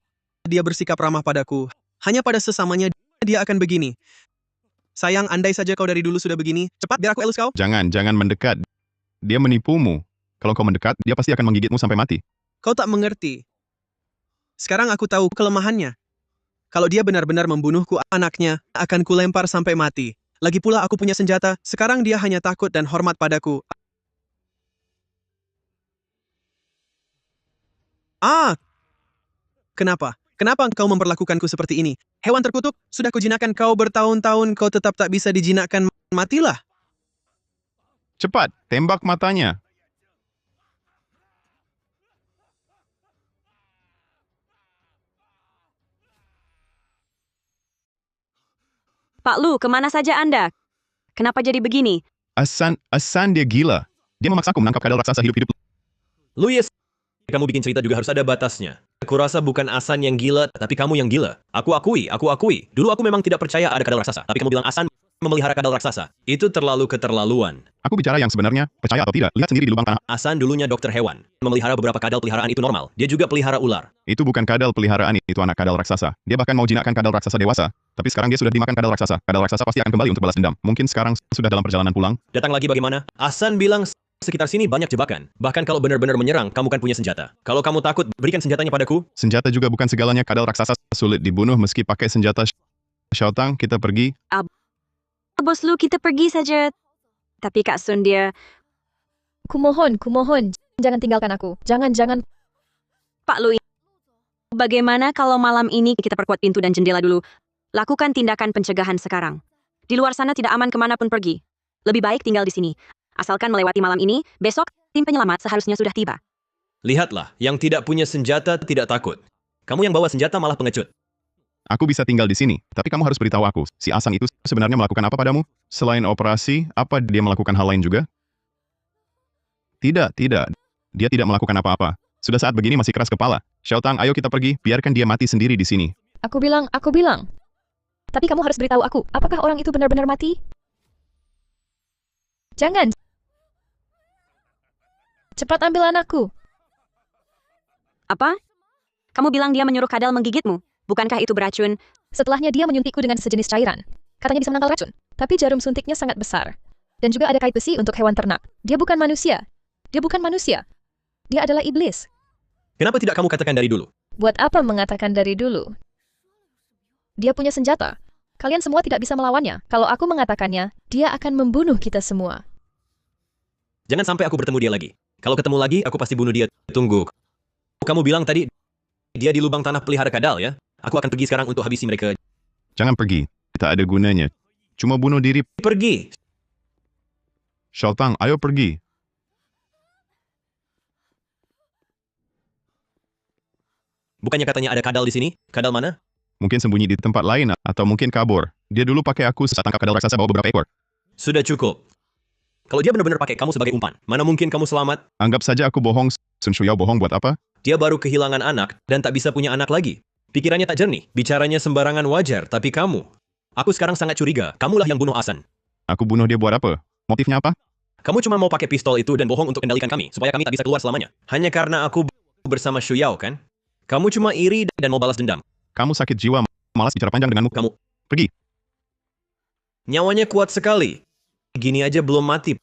dia bersikap ramah padaku. Hanya pada sesamanya dia akan begini. Sayang, andai saja kau dari dulu sudah begini. Cepat, biar aku elus kau. Jangan mendekat. Dia menipumu. Kalau kau mendekat, dia pasti akan menggigitmu sampai mati. Kau tak mengerti. Sekarang aku tahu kelemahannya. Kalau dia benar-benar membunuhku, anaknya akan kulempar sampai mati. Lagi pula aku punya senjata, sekarang dia hanya takut dan hormat padaku. Ah! Kenapa? Kenapa kau memperlakukanku seperti ini? Hewan terkutuk, sudah kujinakkan kau bertahun-tahun, kau tetap tak bisa dijinakkan. Matilah. Cepat, tembak matanya. Pak Lu, kemana saja Anda? Kenapa jadi begini? Asan dia gila. Dia memaksaku menangkap kadal raksasa hidup-hidup. Lu Ye, kamu bikin cerita juga harus ada batasnya. Aku rasa bukan Asan yang gila, tapi kamu yang gila. Aku akui. Dulu aku memang tidak percaya ada kadal raksasa, tapi kamu bilang Asan memelihara kadal raksasa. Itu terlalu keterlaluan. Aku bicara yang sebenarnya, percaya atau tidak, lihat sendiri di lubang tanah. Asan dulunya dokter hewan. Memelihara beberapa kadal peliharaan itu normal. Dia juga pelihara ular. Itu bukan kadal peliharaan, itu anak kadal raksasa. Dia bahkan mau jinakkan kadal raksasa dewasa. Tapi sekarang dia sudah dimakan kadal raksasa. Kadal raksasa pasti akan kembali untuk balas dendam. Mungkin sekarang sudah dalam perjalanan pulang. Datang lagi bagaimana? Asan bilang sekitar sini banyak jebakan. Bahkan kalau benar-benar menyerang, kamu kan punya senjata. Kalau kamu takut, berikan senjatanya padaku. Senjata juga bukan segalanya, kadal raksasa sulit dibunuh meski pakai senjata. Xiaotang, kita pergi. Bos Lu, kita pergi saja. Tapi Kak Sun dia... kumohon, jangan tinggalkan aku. Jangan. Pak Lu, Bagaimana kalau malam ini kita perkuat pintu dan jendela dulu? Lakukan tindakan pencegahan sekarang. Di luar sana tidak aman kemanapun pergi. Lebih baik tinggal di sini. Asalkan melewati malam ini, besok tim penyelamat seharusnya sudah tiba. Lihatlah, yang tidak punya senjata tidak takut. Kamu yang bawa senjata malah pengecut. Aku bisa tinggal di sini, tapi kamu harus beritahu aku, si Asang itu sebenarnya melakukan apa padamu? Selain operasi, apa dia melakukan hal lain juga? Tidak, tidak. Dia tidak melakukan apa-apa. Sudah saat begini masih keras kepala. Xiaotang, ayo kita pergi, biarkan dia mati sendiri di sini. Aku bilang. Tapi kamu harus beritahu aku, apakah orang itu benar-benar mati? Jangan. Cepat ambil anakku. Apa? Kamu bilang dia menyuruh kadal menggigitmu? Bukankah itu beracun? Setelahnya dia menyuntikku dengan sejenis cairan. Katanya bisa menangkal racun. Tapi jarum suntiknya sangat besar. Dan juga ada kait besi untuk hewan ternak. Dia bukan manusia. Dia adalah iblis. Kenapa tidak kamu katakan dari dulu? Buat apa mengatakan dari dulu? Dia punya senjata. Kalian semua tidak bisa melawannya. Kalau aku mengatakannya, dia akan membunuh kita semua. Jangan sampai aku bertemu dia lagi. Kalau ketemu lagi, aku pasti bunuh dia. Tunggu. Kamu bilang tadi, dia di lubang tanah pelihara kadal ya? Aku akan pergi sekarang untuk habisi mereka. Jangan pergi, tak ada gunanya. Cuma bunuh diri. Pergi. Xiaotang, ayo pergi. Bukannya katanya ada kadal di sini? Kadal mana? Mungkin sembunyi di tempat lain, atau mungkin kabur. Dia dulu pakai aku saat tangkap kadal raksasa bawa beberapa ekor. Sudah cukup. Kalau dia benar-benar pakai kamu sebagai umpan, mana mungkin kamu selamat? Anggap saja aku bohong. Sun Shuyao bohong buat apa? Dia baru kehilangan anak dan tak bisa punya anak lagi. Pikirannya tak jernih, bicaranya sembarangan wajar, tapi kamu. Aku sekarang sangat curiga, kamulah yang bunuh Asan. Aku bunuh dia buat apa? Motifnya apa? Kamu cuma mau pakai pistol itu dan bohong untuk kendalikan kami, supaya kami tak bisa keluar selamanya. Hanya karena aku bersama Shuyao, kan? Kamu cuma iri dan mau balas dendam. Kamu sakit jiwa, malas bicara panjang denganmu. Kamu. Pergi. Nyawanya kuat sekali. Gini aja belum mati.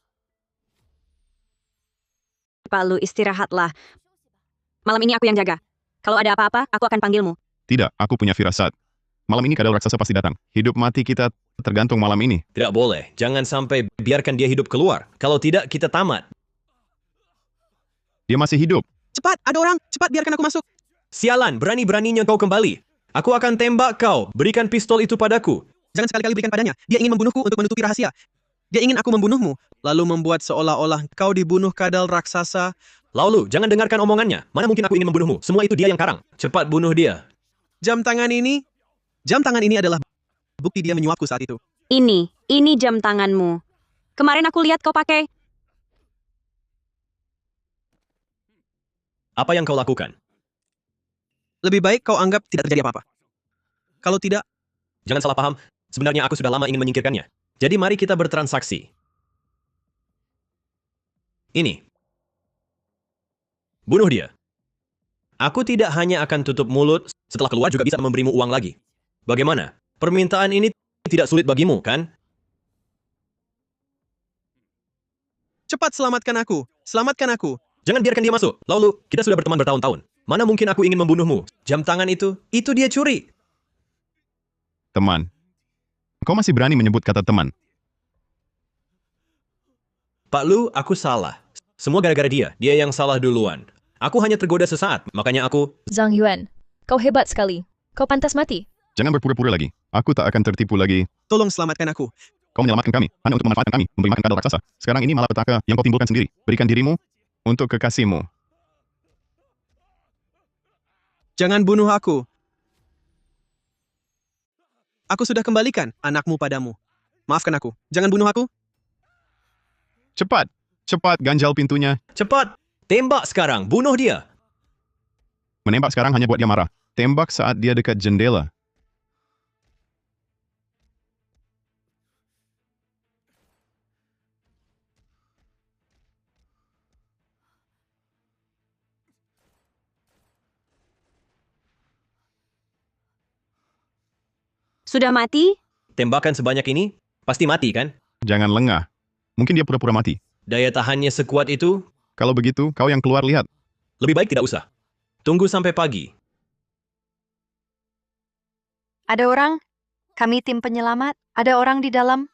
Pak Lu, istirahatlah. Malam ini aku yang jaga. Kalau ada apa-apa, aku akan panggilmu. Tidak, aku punya firasat. Malam ini kadal raksasa pasti datang. Hidup mati kita tergantung malam ini. Tidak boleh, jangan sampai biarkan dia hidup keluar. Kalau tidak, kita tamat. Dia masih hidup. Cepat, ada orang. Cepat, biarkan aku masuk. Sialan, berani-beraninya kau kembali. Aku akan tembak kau. Berikan pistol itu padaku. Jangan sekali-kali berikan padanya. Dia ingin membunuhku untuk menutupi rahasia. Dia ingin aku membunuhmu, lalu membuat seolah-olah kau dibunuh kadal raksasa. Laulu, jangan dengarkan omongannya. Mana mungkin aku ingin membunuhmu? Semua itu dia yang karang. Cepat bunuh dia. Jam tangan ini adalah bukti dia menyuapku saat itu. Ini jam tanganmu. Kemarin aku lihat kau pakai. Apa yang kau lakukan? Lebih baik kau anggap tidak terjadi apa-apa. Kalau tidak, Jangan salah paham. Sebenarnya aku sudah lama ingin menyingkirkannya. Jadi mari kita bertransaksi. Ini. Bunuh dia. Aku tidak hanya akan tutup mulut, setelah keluar juga bisa memberimu uang lagi. Bagaimana? Permintaan ini tidak sulit bagimu, kan? cepat selamatkan aku. Selamatkan aku. Jangan biarkan dia masuk. Lalu, kita sudah berteman bertahun-tahun. Mana mungkin aku ingin membunuhmu? Jam tangan itu dia curi. Teman. Kau masih berani menyebut kata teman. Pak Lu, aku salah. Semua gara-gara dia. Dia yang salah duluan. Aku hanya tergoda sesaat, makanya aku... Zhang Yuan, kau hebat sekali. Kau pantas mati. Jangan berpura-pura lagi. Aku tak akan tertipu lagi. Tolong selamatkan aku. Kau menyelamatkan kami, hanya untuk memanfaatkan kami, memberi makan kadal raksasa. Sekarang ini malah petaka yang kau timbulkan sendiri. Berikan dirimu untuk kekasihmu. Jangan bunuh aku. Aku sudah kembalikan anakmu padamu. Maafkan aku. Jangan bunuh aku. Cepat, cepat ganjal pintunya. Cepat! Tembak sekarang! Bunuh dia! Menembak sekarang hanya buat dia marah. Tembak saat dia dekat jendela. Sudah mati? Tembakan sebanyak ini, pasti mati kan? Jangan lengah. Mungkin dia pura-pura mati. Daya tahannya sekuat itu, Kalau begitu, kau yang keluar lihat. lebih baik tidak usah. Tunggu sampai pagi. Ada orang? Kami tim penyelamat. Ada orang di dalam?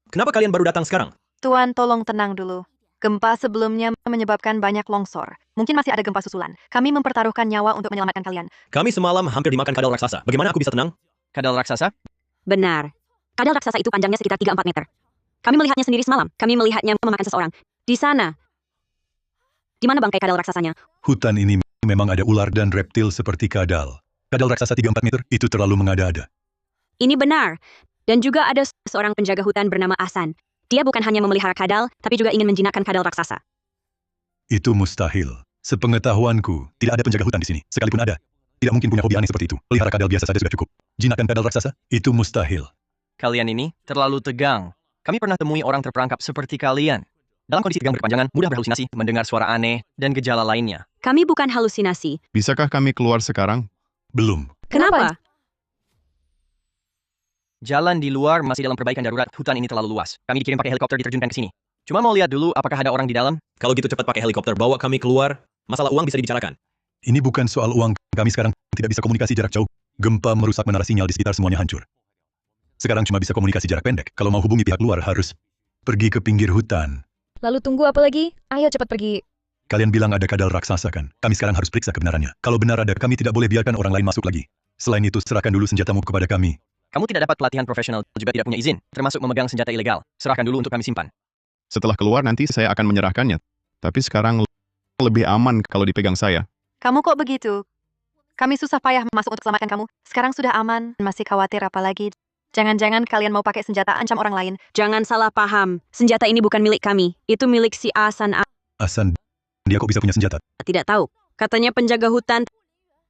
Kenapa kalian baru datang sekarang? Tuan, tolong tenang dulu. Gempa sebelumnya menyebabkan banyak longsor. Mungkin masih ada gempa susulan. Kami mempertaruhkan nyawa untuk menyelamatkan kalian. Kami semalam hampir dimakan kadal raksasa. Bagaimana aku bisa tenang? Kadal raksasa? Benar. Kadal raksasa itu panjangnya sekitar 3-4 meter. Kami melihatnya sendiri semalam. Kami melihatnya memakan seseorang. Di sana. Di mana bangkai kadal raksasanya? Hutan ini memang ada ular dan reptil seperti kadal. Kadal raksasa 3-4 meter itu terlalu mengada-ada. Ini benar. Dan juga ada seorang penjaga hutan bernama Ahsan. Dia bukan hanya memelihara kadal, tapi juga ingin menjinakkan kadal raksasa. Itu mustahil. Sepengetahuanku, tidak ada penjaga hutan di sini. Sekalipun ada, tidak mungkin punya hobi aneh seperti itu. Pelihara kadal biasa saja sudah cukup. Jinakkan kadal raksasa? Itu mustahil. Kalian ini terlalu tegang. Kami pernah temui orang terperangkap seperti kalian. Dalam kondisi tegang berkepanjangan, mudah berhalusinasi, mendengar suara aneh, dan gejala lainnya. Kami bukan halusinasi. Bisakah kami keluar sekarang? Belum. Kenapa? Jalan di luar masih dalam perbaikan darurat. Hutan ini terlalu luas. Kami dikirim pakai helikopter diterjunkan ke sini. Cuma mau lihat dulu apakah ada orang di dalam. Kalau gitu cepat pakai helikopter, bawa kami keluar. Masalah uang bisa dibicarakan. Ini bukan soal uang. Kami sekarang tidak bisa komunikasi jarak jauh. Gempa merusak menara sinyal di sekitar, semuanya hancur. Sekarang cuma bisa komunikasi jarak pendek. Kalau mau hubungi pihak luar harus pergi ke pinggir hutan. Lalu tunggu apa lagi? Ayo cepat pergi. Kalian bilang ada kadal raksasa kan? Kami sekarang harus periksa kebenarannya. Kalau benar ada, kami tidak boleh biarkan orang lain masuk lagi. Selain itu, serahkan dulu senjatamu kepada kami. Kamu tidak dapat pelatihan profesional, juga tidak punya izin, termasuk memegang senjata ilegal. Serahkan dulu untuk kami simpan. Setelah keluar nanti saya akan menyerahkannya. Tapi sekarang lebih aman kalau dipegang saya. Kamu kok begitu? Kami susah payah masuk untuk selamatkan kamu. Sekarang sudah aman, masih khawatir apa lagi? Jangan-jangan kalian mau pakai senjata ancam orang lain. Jangan salah paham. Senjata ini bukan milik kami. Itu milik si Ahsan. Ahsan, dia kok bisa punya senjata? Tidak tahu. Katanya penjaga hutan,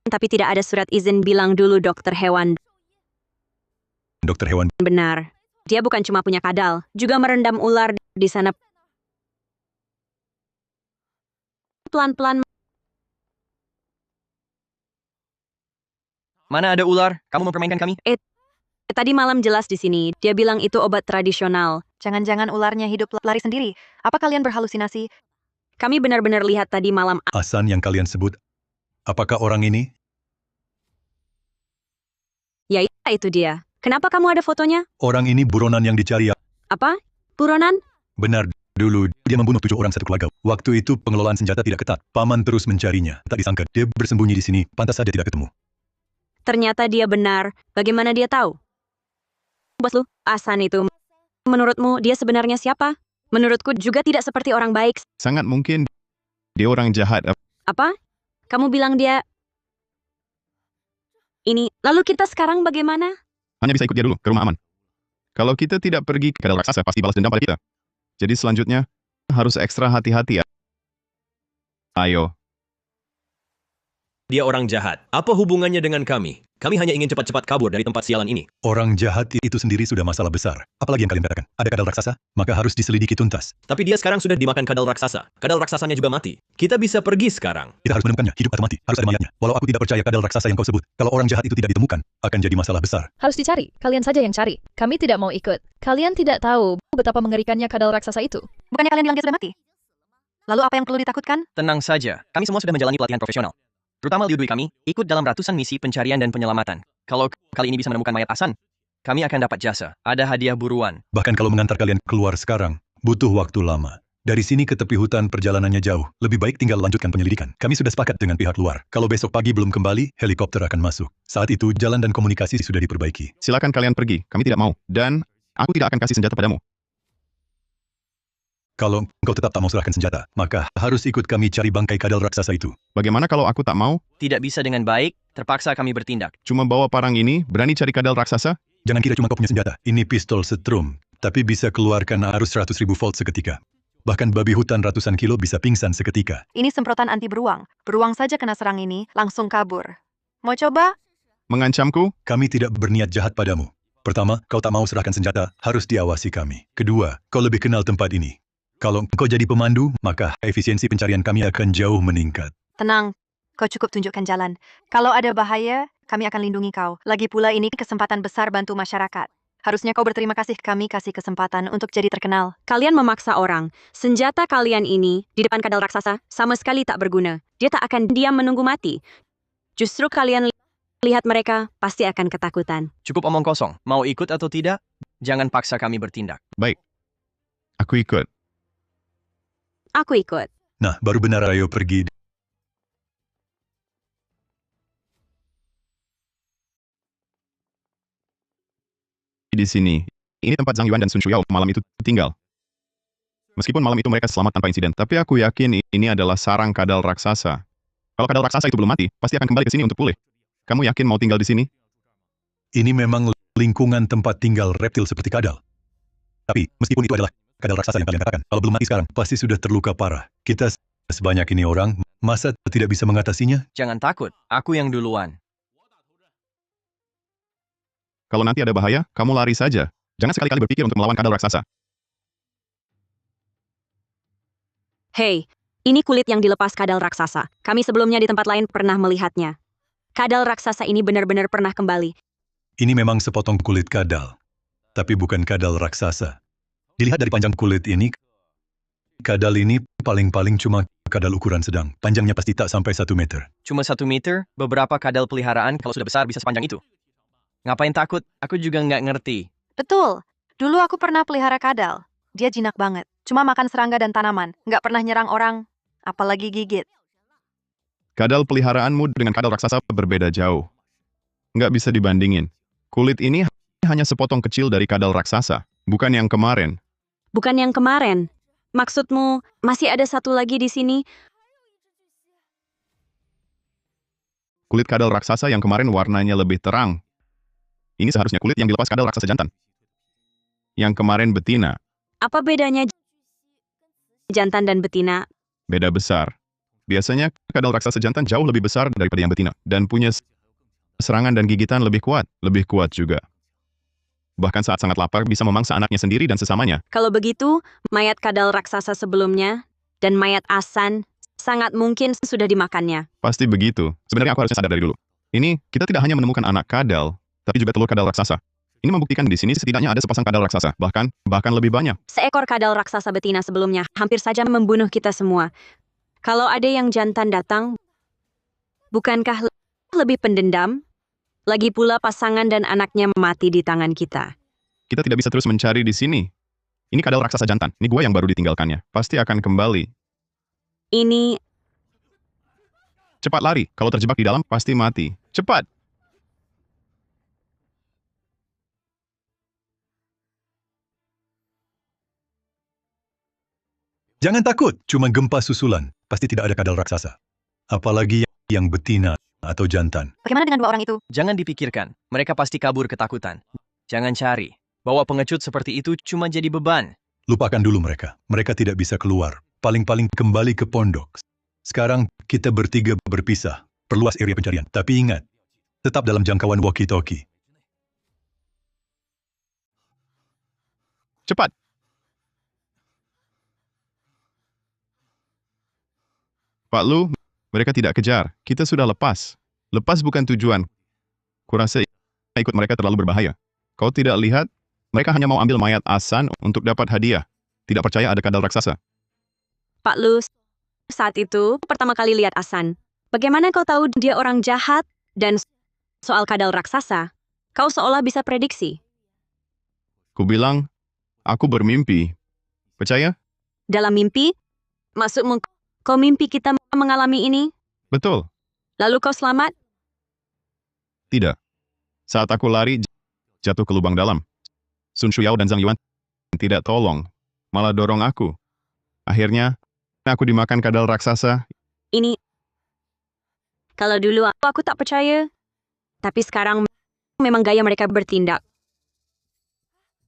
tapi tidak ada surat izin. Bilang dulu dokter hewan. Dokter hewan. Benar. Dia bukan cuma punya kadal, juga merendam ular di sana. Pelan-pelan. Mana ada ular? Kamu mempermainkan kami? Tadi malam jelas di sini. Dia bilang itu obat tradisional. Jangan-jangan ularnya hidup lari sendiri. Apa kalian berhalusinasi? Kami benar-benar lihat tadi malam. Ahsan yang kalian sebut. Apakah orang ini? Ya, itu dia. Kenapa kamu ada fotonya? Orang ini buronan yang dicari ya? Apa? Buronan? Benar, dulu dia membunuh 7 orang satu keluarga. Waktu itu pengelolaan senjata tidak ketat. Paman terus mencarinya. Tak disangka dia bersembunyi di sini. Pantas saja tidak ketemu. Ternyata dia benar. Bagaimana dia tahu? Bos lu, Ahsan itu. Menurutmu dia sebenarnya siapa? Menurutku juga tidak seperti orang baik. Sangat mungkin dia orang jahat. Apa? Kamu bilang dia... Ini, lalu kita sekarang bagaimana? Hanya bisa ikut dia dulu ke rumah aman. Kalau kita tidak pergi ke kadal raksasa pasti balas dendam pada kita. Jadi selanjutnya harus ekstra hati-hati ya. Ayo. Dia orang jahat. Apa hubungannya dengan kami? Kami hanya ingin cepat-cepat kabur dari tempat sialan ini. Orang jahat itu sendiri sudah masalah besar. Apalagi yang kalian katakan? Ada kadal raksasa? Maka harus diselidiki tuntas. Tapi dia sekarang sudah dimakan kadal raksasa. Kadal raksasanya juga mati. Kita bisa pergi sekarang. Kita harus menemukannya, hidup atau mati. Harus ada mayatnya. Walau aku tidak percaya kadal raksasa yang kau sebut. Kalau orang jahat itu tidak ditemukan, akan jadi masalah besar. Harus dicari. Kalian saja yang cari. Kami tidak mau ikut. Kalian tidak tahu betapa mengerikannya kadal raksasa itu. Bukannya kalian bilang dia sudah mati? Lalu apa yang perlu ditakutkan? Tenang saja, kami semua sudah menjalani pelatihan profesional. Terutama Liu Dui kami, ikut dalam ratusan misi pencarian dan penyelamatan. Kalau kali ini bisa menemukan mayat Ahsan, kami akan dapat jasa. Ada hadiah buruan. Bahkan kalau mengantar kalian keluar sekarang, butuh waktu lama. Dari sini ke tepi hutan perjalanannya jauh. Lebih baik tinggal lanjutkan penyelidikan. Kami sudah sepakat dengan pihak luar. Kalau besok pagi belum kembali, helikopter akan masuk. Saat itu, jalan dan komunikasi sudah diperbaiki. Silakan kalian pergi. Kami tidak mau. Dan aku tidak akan kasih senjata padamu. Kalau engkau tetap tak mau serahkan senjata, maka harus ikut kami cari bangkai kadal raksasa itu. Bagaimana kalau aku tak mau? Tidak bisa dengan baik, terpaksa kami bertindak. Cuma bawa parang ini, berani cari kadal raksasa? Jangan kira cuma kau punya senjata. Ini pistol setrum, tapi bisa keluarkan arus 100.000 volt seketika. Bahkan babi hutan ratusan kilo bisa pingsan seketika. Ini semprotan anti beruang. Beruang saja kena serang ini, langsung kabur. Mau coba? Mengancamku? Kami tidak berniat jahat padamu. Pertama, kau tak mau serahkan senjata, harus diawasi kami. Kedua, kau lebih kenal tempat ini. Kalau kau jadi pemandu, maka efisiensi pencarian kami akan jauh meningkat. Tenang, kau cukup tunjukkan jalan. Kalau ada bahaya, kami akan lindungi kau. Lagi pula ini kesempatan besar bantu masyarakat. Harusnya kau berterima kasih kami kasih kesempatan untuk jadi terkenal. Kalian memaksa orang. Senjata kalian ini di depan kadal raksasa sama sekali tak berguna. Dia tak akan diam menunggu mati. Justru kalian lihat mereka pasti akan ketakutan. Cukup omong kosong. Mau ikut atau tidak? Jangan paksa kami bertindak. Baik, Aku ikut. Aku ikut. Nah, baru benar ayo pergi. Di sini. Ini tempat Zhang Yuan dan Sun Shuyao malam itu tinggal. Meskipun malam itu mereka selamat tanpa insiden, tapi aku yakin ini adalah sarang kadal raksasa. Kalau kadal raksasa itu belum mati, pasti akan kembali ke sini untuk pulih. Kamu yakin mau tinggal di sini? Ini memang lingkungan tempat tinggal reptil seperti kadal. Tapi, meskipun itu adalah kadal raksasa yang kalian katakan, kalau belum mati sekarang, pasti sudah terluka parah. Kita sebanyak ini orang, masa tidak bisa mengatasinya? Jangan takut, aku yang duluan. Kalau nanti ada bahaya, kamu lari saja. Jangan sekali-kali berpikir untuk melawan kadal raksasa. Hei, ini kulit yang dilepas kadal raksasa. Kami sebelumnya di tempat lain pernah melihatnya. Kadal raksasa ini benar-benar pernah kembali. Ini memang sepotong kulit kadal. Tapi bukan kadal raksasa. Dilihat dari panjang kulit ini, kadal ini paling-paling cuma kadal ukuran sedang. Panjangnya pasti tak sampai 1 meter. Cuma 1 meter, beberapa kadal peliharaan kalau sudah besar bisa sepanjang itu. Ngapain takut? Aku juga nggak ngerti. Betul. Dulu aku pernah pelihara kadal. Dia jinak banget. Cuma makan serangga dan tanaman. Nggak pernah nyerang orang, apalagi gigit. Kadal peliharaanmu dengan kadal raksasa berbeda jauh. Nggak bisa dibandingin. Kulit ini hanya sepotong kecil dari kadal raksasa, bukan yang kemarin. Bukan yang kemarin. Maksudmu, masih ada satu lagi di sini? Kulit kadal raksasa yang kemarin warnanya lebih terang. Ini seharusnya kulit yang dilepas kadal raksasa jantan. Yang kemarin betina, Apa bedanya jantan dan betina? beda besar. Biasanya kadal raksasa jantan jauh lebih besar daripada yang betina, dan punya serangan dan gigitan lebih kuat juga. Bahkan saat sangat lapar bisa memangsa anaknya sendiri dan sesamanya. Kalau begitu, mayat kadal raksasa sebelumnya dan mayat Asan sangat mungkin sudah dimakannya. Pasti begitu. Sebenarnya aku harusnya sadar dari dulu. Ini, kita tidak hanya menemukan anak kadal, tapi juga telur kadal raksasa. Ini membuktikan di sini setidaknya ada sepasang kadal raksasa, bahkan lebih banyak. Seekor kadal raksasa betina sebelumnya hampir saja membunuh kita semua. Kalau ada yang jantan datang, bukankah lebih pendendam? Lagi pula pasangan dan anaknya mati di tangan kita. Kita tidak bisa terus mencari di sini. Ini kadal raksasa jantan. Ini gua yang baru ditinggalkannya. Pasti akan kembali. Ini Cepat lari. Kalau terjebak di dalam, pasti mati. Cepat! Jangan takut, cuma gempa susulan. Pasti tidak ada kadal raksasa. Apalagi yang betina atau jantan. Bagaimana dengan dua orang itu? Jangan dipikirkan, mereka pasti kabur ketakutan. Jangan cari. Bawa pengecut seperti itu cuma jadi beban. Lupakan dulu mereka. Mereka tidak bisa keluar. Paling-paling kembali ke pondok. Sekarang kita bertiga berpisah. Perluas area pencarian. Tapi ingat, tetap dalam jangkauan walkie-talkie. Cepat! Pak Lu, mereka tidak kejar. Kita sudah lepas. Lepas bukan tujuan. Kurasa ikut mereka terlalu berbahaya. Kau tidak lihat? Mereka hanya mau ambil mayat Asan untuk dapat hadiah. Tidak percaya ada kadal raksasa. Pak Lu, saat itu pertama kali lihat Asan. Bagaimana kau tahu dia orang jahat dan soal kadal raksasa? Kau seolah bisa prediksi. Ku bilang, aku bermimpi. Percaya? Dalam mimpi? Maksudmu, kau mimpi kita mengalami ini? Betul. Lalu kau selamat? Tidak. Saat aku lari, jatuh ke lubang dalam. Sun Shuyao dan Zhang Yuan tidak tolong, malah dorong aku. Akhirnya, aku dimakan kadal raksasa. Ini, kalau dulu aku tak percaya, tapi sekarang memang gaya mereka bertindak.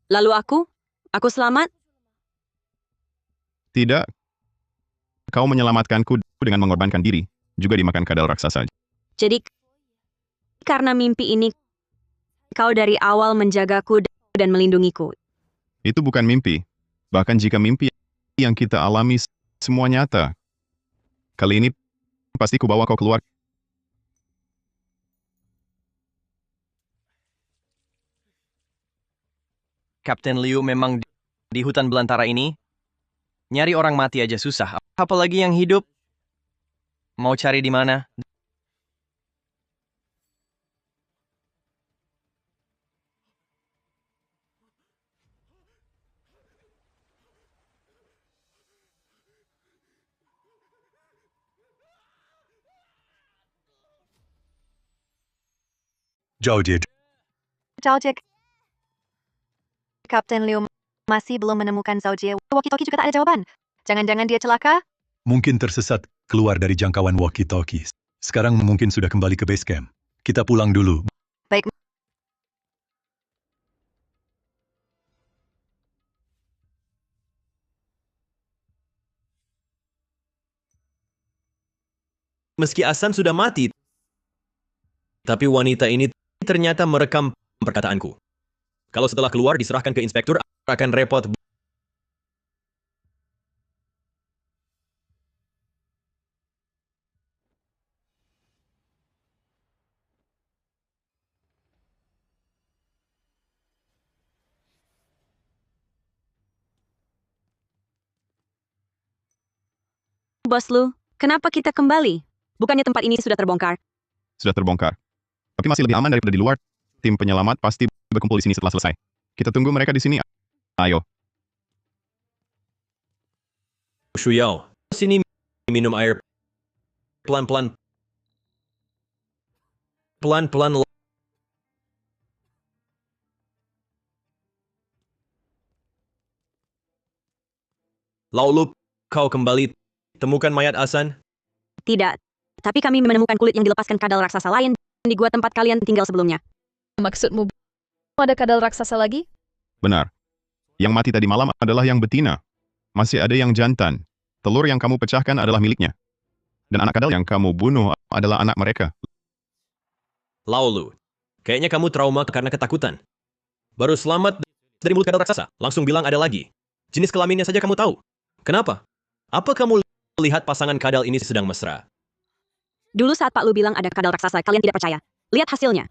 Lalu aku selamat? Tidak. Kau menyelamatkanku dengan mengorbankan diri, juga dimakan kadal raksasa. Jadi, karena mimpi ini, kau dari awal menjagaku dan melindungiku. Itu bukan mimpi. Bahkan jika mimpi yang kita alami semua nyata. Kali ini, pasti ku bawa kau keluar. Kapten Liu memang di hutan belantara ini. Nyari orang mati aja susah, apalagi yang hidup. Mau cari di mana? Zhao Jie, Zhao Jie. Kapten Liu masih belum menemukan Zhao Jie. Walkie-talkie juga tak ada jawaban. Jangan-jangan dia celaka? mungkin tersesat keluar dari jangkauan walkie-talkie. Sekarang mungkin sudah kembali ke base camp. Kita pulang dulu. Baik. Meski Asan sudah mati, tapi wanita ini ternyata merekam perkataanku. Kalau setelah keluar diserahkan ke inspektur, akan repot. Bos Lu, kenapa kita kembali? Bukannya tempat ini sudah terbongkar? Sudah terbongkar. Tapi masih lebih aman daripada di luar. Tim penyelamat pasti berkumpul di sini setelah selesai. Kita tunggu mereka di sini. Ayo. Shuyao, sini minum air. Pelan-pelan. Pelan-pelan. Laulu, kau kembali. Temukan mayat Asan. Tidak. Tapi kami menemukan kulit yang dilepaskan kadal raksasa lain di gua tempat kalian tinggal sebelumnya. Maksudmu, ada kadal raksasa lagi? Benar. Yang mati tadi malam adalah yang betina. Masih ada yang jantan. Telur yang kamu pecahkan adalah miliknya. Dan anak kadal yang kamu bunuh adalah anak mereka. Laulu, kayaknya kamu trauma karena ketakutan. Baru selamat dari mulut kadal raksasa, langsung bilang ada lagi. Jenis kelaminnya saja kamu tahu. Kenapa? Apa kamu lihat pasangan kadal ini sedang mesra? Dulu saat Pak Lu bilang ada kadal raksasa, kalian tidak percaya. Lihat hasilnya.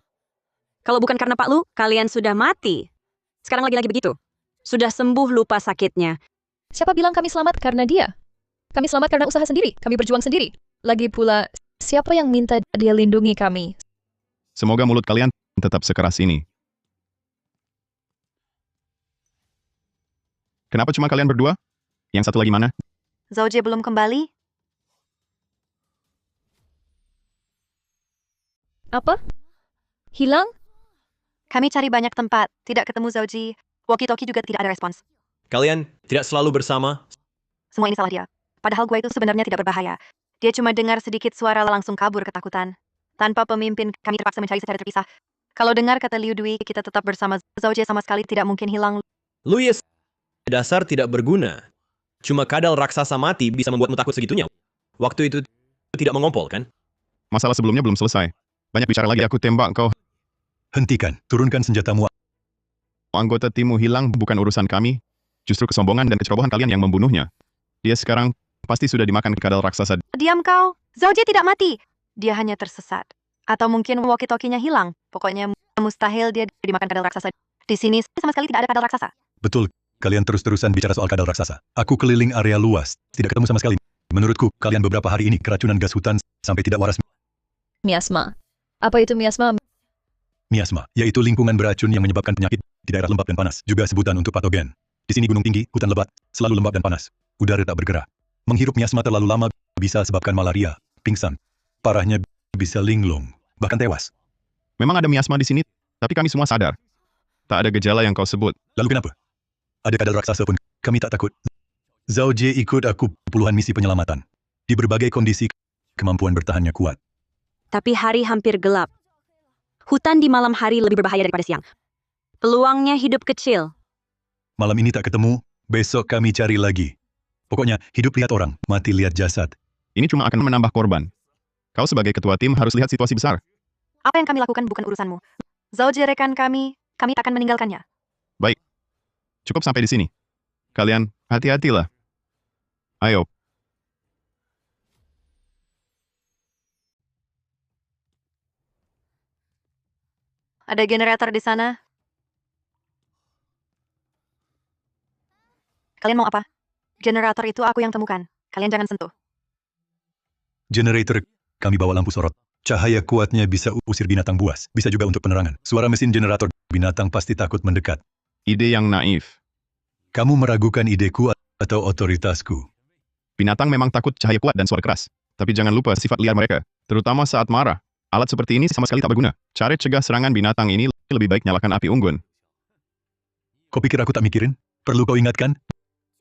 Kalau bukan karena Pak Lu, kalian sudah mati. Sekarang lagi-lagi begitu. Sudah sembuh lupa sakitnya. Siapa bilang kami selamat karena dia? Kami selamat karena usaha sendiri. Kami berjuang sendiri. Lagi pula, siapa yang minta dia lindungi kami? Semoga mulut kalian tetap sekeras ini. Kenapa cuma kalian berdua? Yang satu lagi mana? Zhao Jie belum kembali? Apa? Hilang? Kami cari banyak tempat, tidak ketemu Zhao Jie. Walkie-talkie juga tidak ada respons. Kalian tidak selalu bersama? Semua ini salah dia. Padahal gua itu sebenarnya tidak berbahaya. Dia cuma dengar sedikit suara langsung kabur ketakutan. Tanpa pemimpin, kami terpaksa mencari secara terpisah. Kalau dengar kata Liu Dui, kita tetap bersama. Zhao Jie sama sekali tidak mungkin hilang. Luyes, dasar tidak berguna. Cuma kadal raksasa mati bisa membuatmu takut segitunya. Waktu itu tidak mengompol, kan? Masalah sebelumnya belum selesai. Banyak bicara lagi, aku tembak kau. Hentikan, turunkan senjatamu. Anggota timmu hilang bukan urusan kami. Justru kesombongan dan kecerobohan kalian yang membunuhnya. Dia sekarang pasti sudah dimakan kadal raksasa. Diam kau. Zhao Jie tidak mati. Dia hanya tersesat. Atau mungkin walkie-talkie-nya hilang. Pokoknya mustahil dia dimakan kadal raksasa. Di sini sama sekali tidak ada kadal raksasa. Betul, kalian terus-terusan bicara soal kadal raksasa. Aku keliling area luas, tidak ketemu sama sekali. Menurutku, kalian beberapa hari ini keracunan gas hutan sampai tidak waras. Miasma. Apa itu miasma? Miasma, yaitu lingkungan beracun yang menyebabkan penyakit di daerah lembab dan panas, juga sebutan untuk patogen. Di sini gunung tinggi, hutan lebat, selalu lembab dan panas. Udara tak bergerak. Menghirup miasma terlalu lama bisa sebabkan malaria, pingsan. Parahnya bisa linglung, bahkan tewas. Memang ada miasma di sini, tapi kami semua sadar. Tak ada gejala yang kau sebut. Lalu kenapa? Ada kadal raksasa pun, kami tak takut. Zhao Jie ikut aku puluhan misi penyelamatan. Di berbagai kondisi, kemampuan bertahannya kuat. Tapi hari hampir gelap. Hutan di malam hari lebih berbahaya daripada siang. Peluangnya hidup kecil. Malam ini tak ketemu, besok kami cari lagi. Pokoknya, hidup lihat orang, mati lihat jasad. Ini cuma akan menambah korban. Kau sebagai ketua tim harus lihat situasi besar. Apa yang kami lakukan bukan urusanmu. Zhao Jie rekan kami tak akan meninggalkannya. Baik. Cukup sampai di sini. Kalian, hati-hatilah. Ayo. Ada generator di sana. Kalian mau apa? Generator itu aku yang temukan. Kalian jangan sentuh. Generator, kami bawa lampu sorot. Cahaya kuatnya bisa usir binatang buas, bisa juga untuk penerangan. Suara mesin generator, binatang pasti takut mendekat. Ide yang naif. Kamu meragukan ideku atau otoritasku? Binatang memang takut cahaya kuat dan suara keras. Tapi jangan lupa sifat liar mereka, terutama saat marah. Alat seperti ini sama sekali tak berguna. Cara cegah serangan binatang ini lebih baik nyalakan api unggun. Kau pikir aku tak mikirin? Perlu kau ingatkan?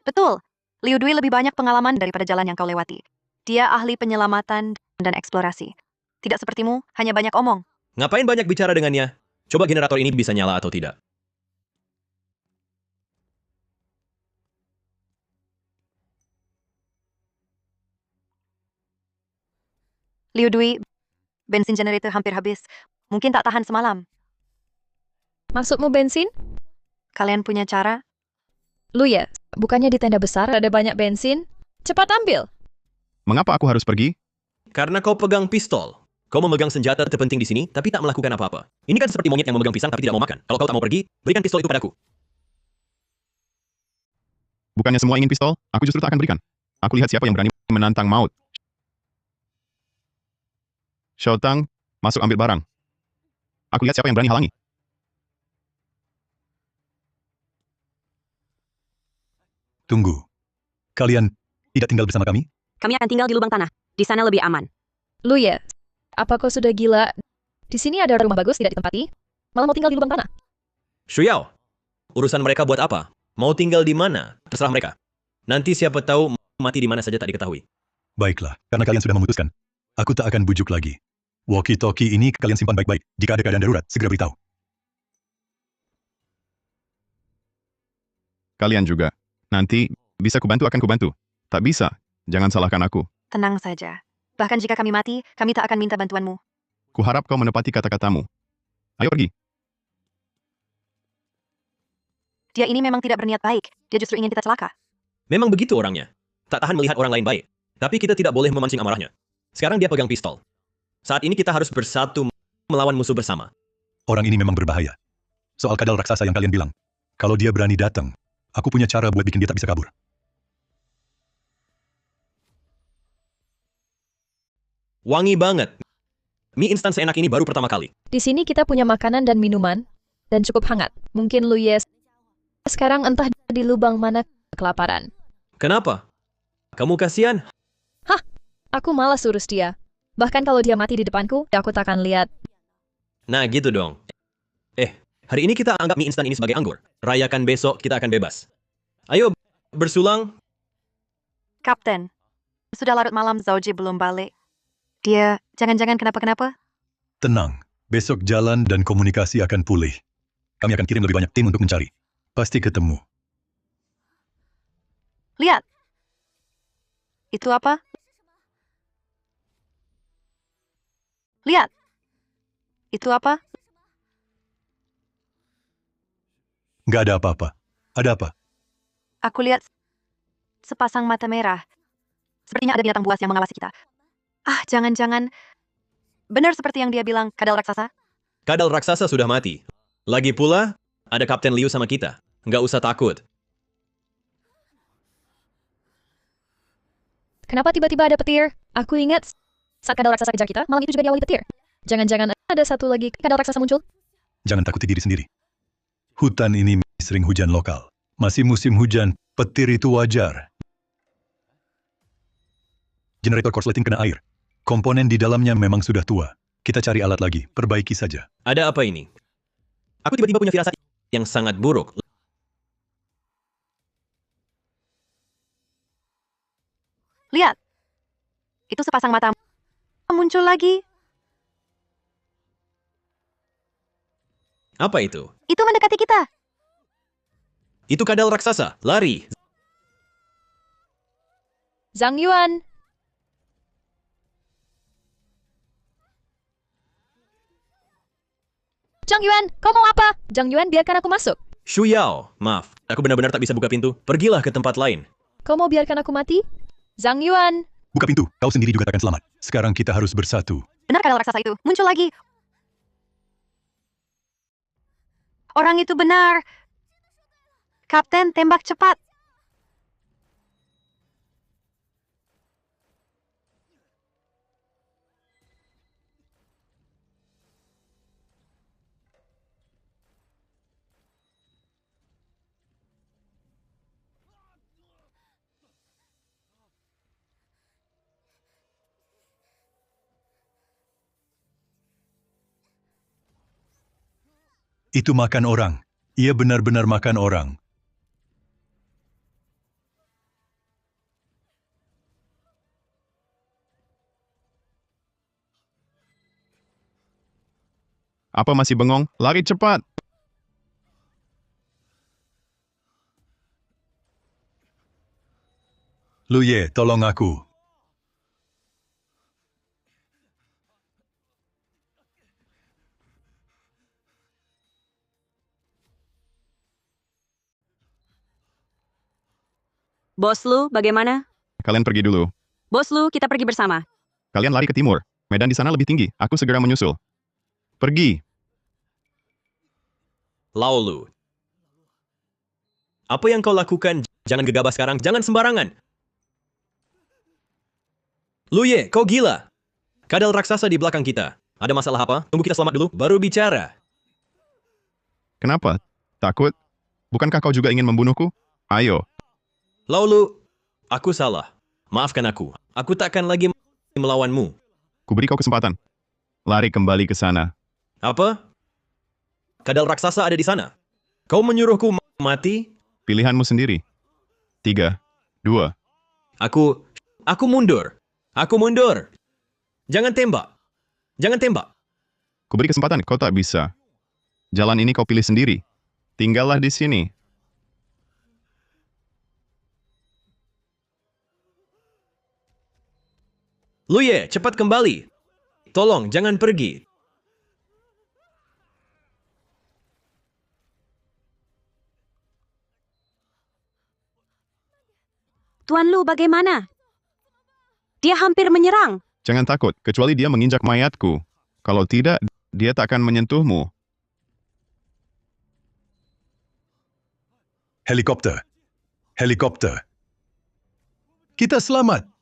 Betul. Liu Dui lebih banyak pengalaman daripada jalan yang kau lewati. Dia ahli penyelamatan dan eksplorasi. Tidak sepertimu, hanya banyak omong. Ngapain banyak bicara dengannya? Coba generator ini bisa nyala atau tidak. Liu Dui, bensin generator hampir habis. Mungkin tak tahan semalam. Maksudmu bensin? Kalian punya cara? Luya, bukannya di tenda besar ada banyak bensin? Cepat ambil! Mengapa aku harus pergi? Karena kau pegang pistol. Kau memegang senjata terpenting di sini, tapi tak melakukan apa-apa. Ini kan seperti monyet yang memegang pisang tapi tidak mau makan. Kalau kau tak mau pergi, berikan pistol itu padaku. Bukannya semua ingin pistol, aku justru tak akan berikan. Aku lihat siapa yang berani menantang maut. Xiaotang, masuk ambil barang. Aku lihat siapa yang berani halangi. Tunggu. Kalian tidak tinggal bersama kami? Kami akan tinggal di lubang tanah. Di sana lebih aman. Luya, apa kau sudah gila? Di sini ada rumah bagus tidak ditempati? Malah mau tinggal di lubang tanah. Shuyao, urusan mereka buat apa? Mau tinggal di mana? Terserah mereka. Nanti siapa tahu mati di mana saja tak diketahui. Baiklah, karena kalian sudah memutuskan. Aku tak akan bujuk lagi. Walkie-talkie ini kalian simpan baik-baik. Jika ada keadaan darurat, segera beritahu. Kalian juga. Nanti, bisa kubantu akan kubantu. Tak bisa, jangan salahkan aku. Tenang saja. Bahkan jika kami mati, kami tak akan minta bantuanmu. Kuharap kau menepati kata-katamu. Ayo pergi. Dia ini memang tidak berniat baik. Dia justru ingin kita celaka. Memang begitu orangnya. Tak tahan melihat orang lain baik. Tapi kita tidak boleh memancing amarahnya. Sekarang dia pegang pistol. Saat ini kita harus bersatu melawan musuh bersama. Orang ini memang berbahaya. Soal kadal raksasa yang kalian bilang. Kalau dia berani datang, aku punya cara buat bikin dia tak bisa kabur. Wangi banget. Mie instan seenak ini baru pertama kali. Di sini kita punya makanan dan minuman, dan cukup hangat. Mungkin Luya sekarang entah di lubang mana kelaparan. Kenapa? Kamu kasihan? Aku malas urus dia. Bahkan kalau dia mati di depanku, aku tak akan lihat. Nah gitu dong. Hari ini kita anggap mie instan ini sebagai anggur. Rayakan besok, kita akan bebas. Ayo, bersulang. Kapten, sudah larut malam Zauji belum balik. Dia jangan-jangan kenapa-kenapa? Tenang, besok jalan dan komunikasi akan pulih. Kami akan kirim lebih banyak tim untuk mencari. Pasti ketemu. Lihat. Itu apa? Lihat. Itu apa? Nggak ada apa-apa. Ada apa? Aku lihat sepasang mata merah. Sepertinya ada binatang buas yang mengawasi kita. Jangan-jangan benar seperti yang dia bilang, kadal raksasa? Kadal raksasa sudah mati. Lagi pula, ada Kapten Liu sama kita. Nggak usah takut. Kenapa tiba-tiba ada petir? Aku ingat saat kadal raksasa kejar kita, malam itu juga diawali petir. Jangan-jangan ada satu lagi kadal raksasa muncul? Jangan takuti diri sendiri. Hutan ini sering hujan lokal. Masih musim hujan, petir itu wajar. Generator korsleting kena air. Komponen di dalamnya memang sudah tua. Kita cari alat lagi, perbaiki saja. Ada apa ini? Aku tiba-tiba punya firasat yang sangat buruk. Lihat. Itu sepasang mata muncul lagi. Apa itu? Itu mendekati kita. Itu kadal raksasa. Lari. Zhang Yuan! Zhang Yuan, kau mau apa? Zhang Yuan, biarkan aku masuk. Shuyao, maaf. Aku benar-benar tak bisa buka pintu. Pergilah ke tempat lain. Kau mau biarkan aku mati? Zhang Yuan! Buka pintu, kau sendiri juga takkan selamat. Sekarang kita harus bersatu. Benar kadal raksasa itu. Muncul lagi. Orang itu benar. Kapten, tembak cepat. Itu makan orang. Ia benar-benar makan orang. Apa masih bengong? Lari cepat! Lu Ye, tolong aku. Bos Lu, bagaimana? Kalian pergi dulu. Bos Lu, kita pergi bersama. Kalian lari ke timur. Medan di sana lebih tinggi. Aku segera menyusul. Pergi. Laulu. Apa yang kau lakukan? Jangan gegabah sekarang, jangan sembarangan. Luye, kau gila. Kadal raksasa di belakang kita. Ada masalah apa? Tunggu kita selamat dulu, baru bicara. Kenapa? Takut? Bukankah kau juga ingin membunuhku? Ayo. Laulu, aku salah. Maafkan aku. Aku takkan lagi melawanmu. Kuberi kau kesempatan. Lari kembali ke sana. Apa? Kadal raksasa ada di sana. Kau menyuruhku mati? Pilihanmu sendiri. 3, 2. Aku mundur. Aku mundur. Jangan tembak. Jangan tembak. Kuberi kesempatan, kau tak bisa. Jalan ini kau pilih sendiri. Tinggallah di sini. Luye, cepat kembali. Tolong, jangan pergi. Tuan Lu, bagaimana? Dia hampir menyerang. Jangan takut, kecuali dia menginjak mayatku. Kalau tidak, dia tak akan menyentuhmu. Helikopter. Helikopter. Kita selamat.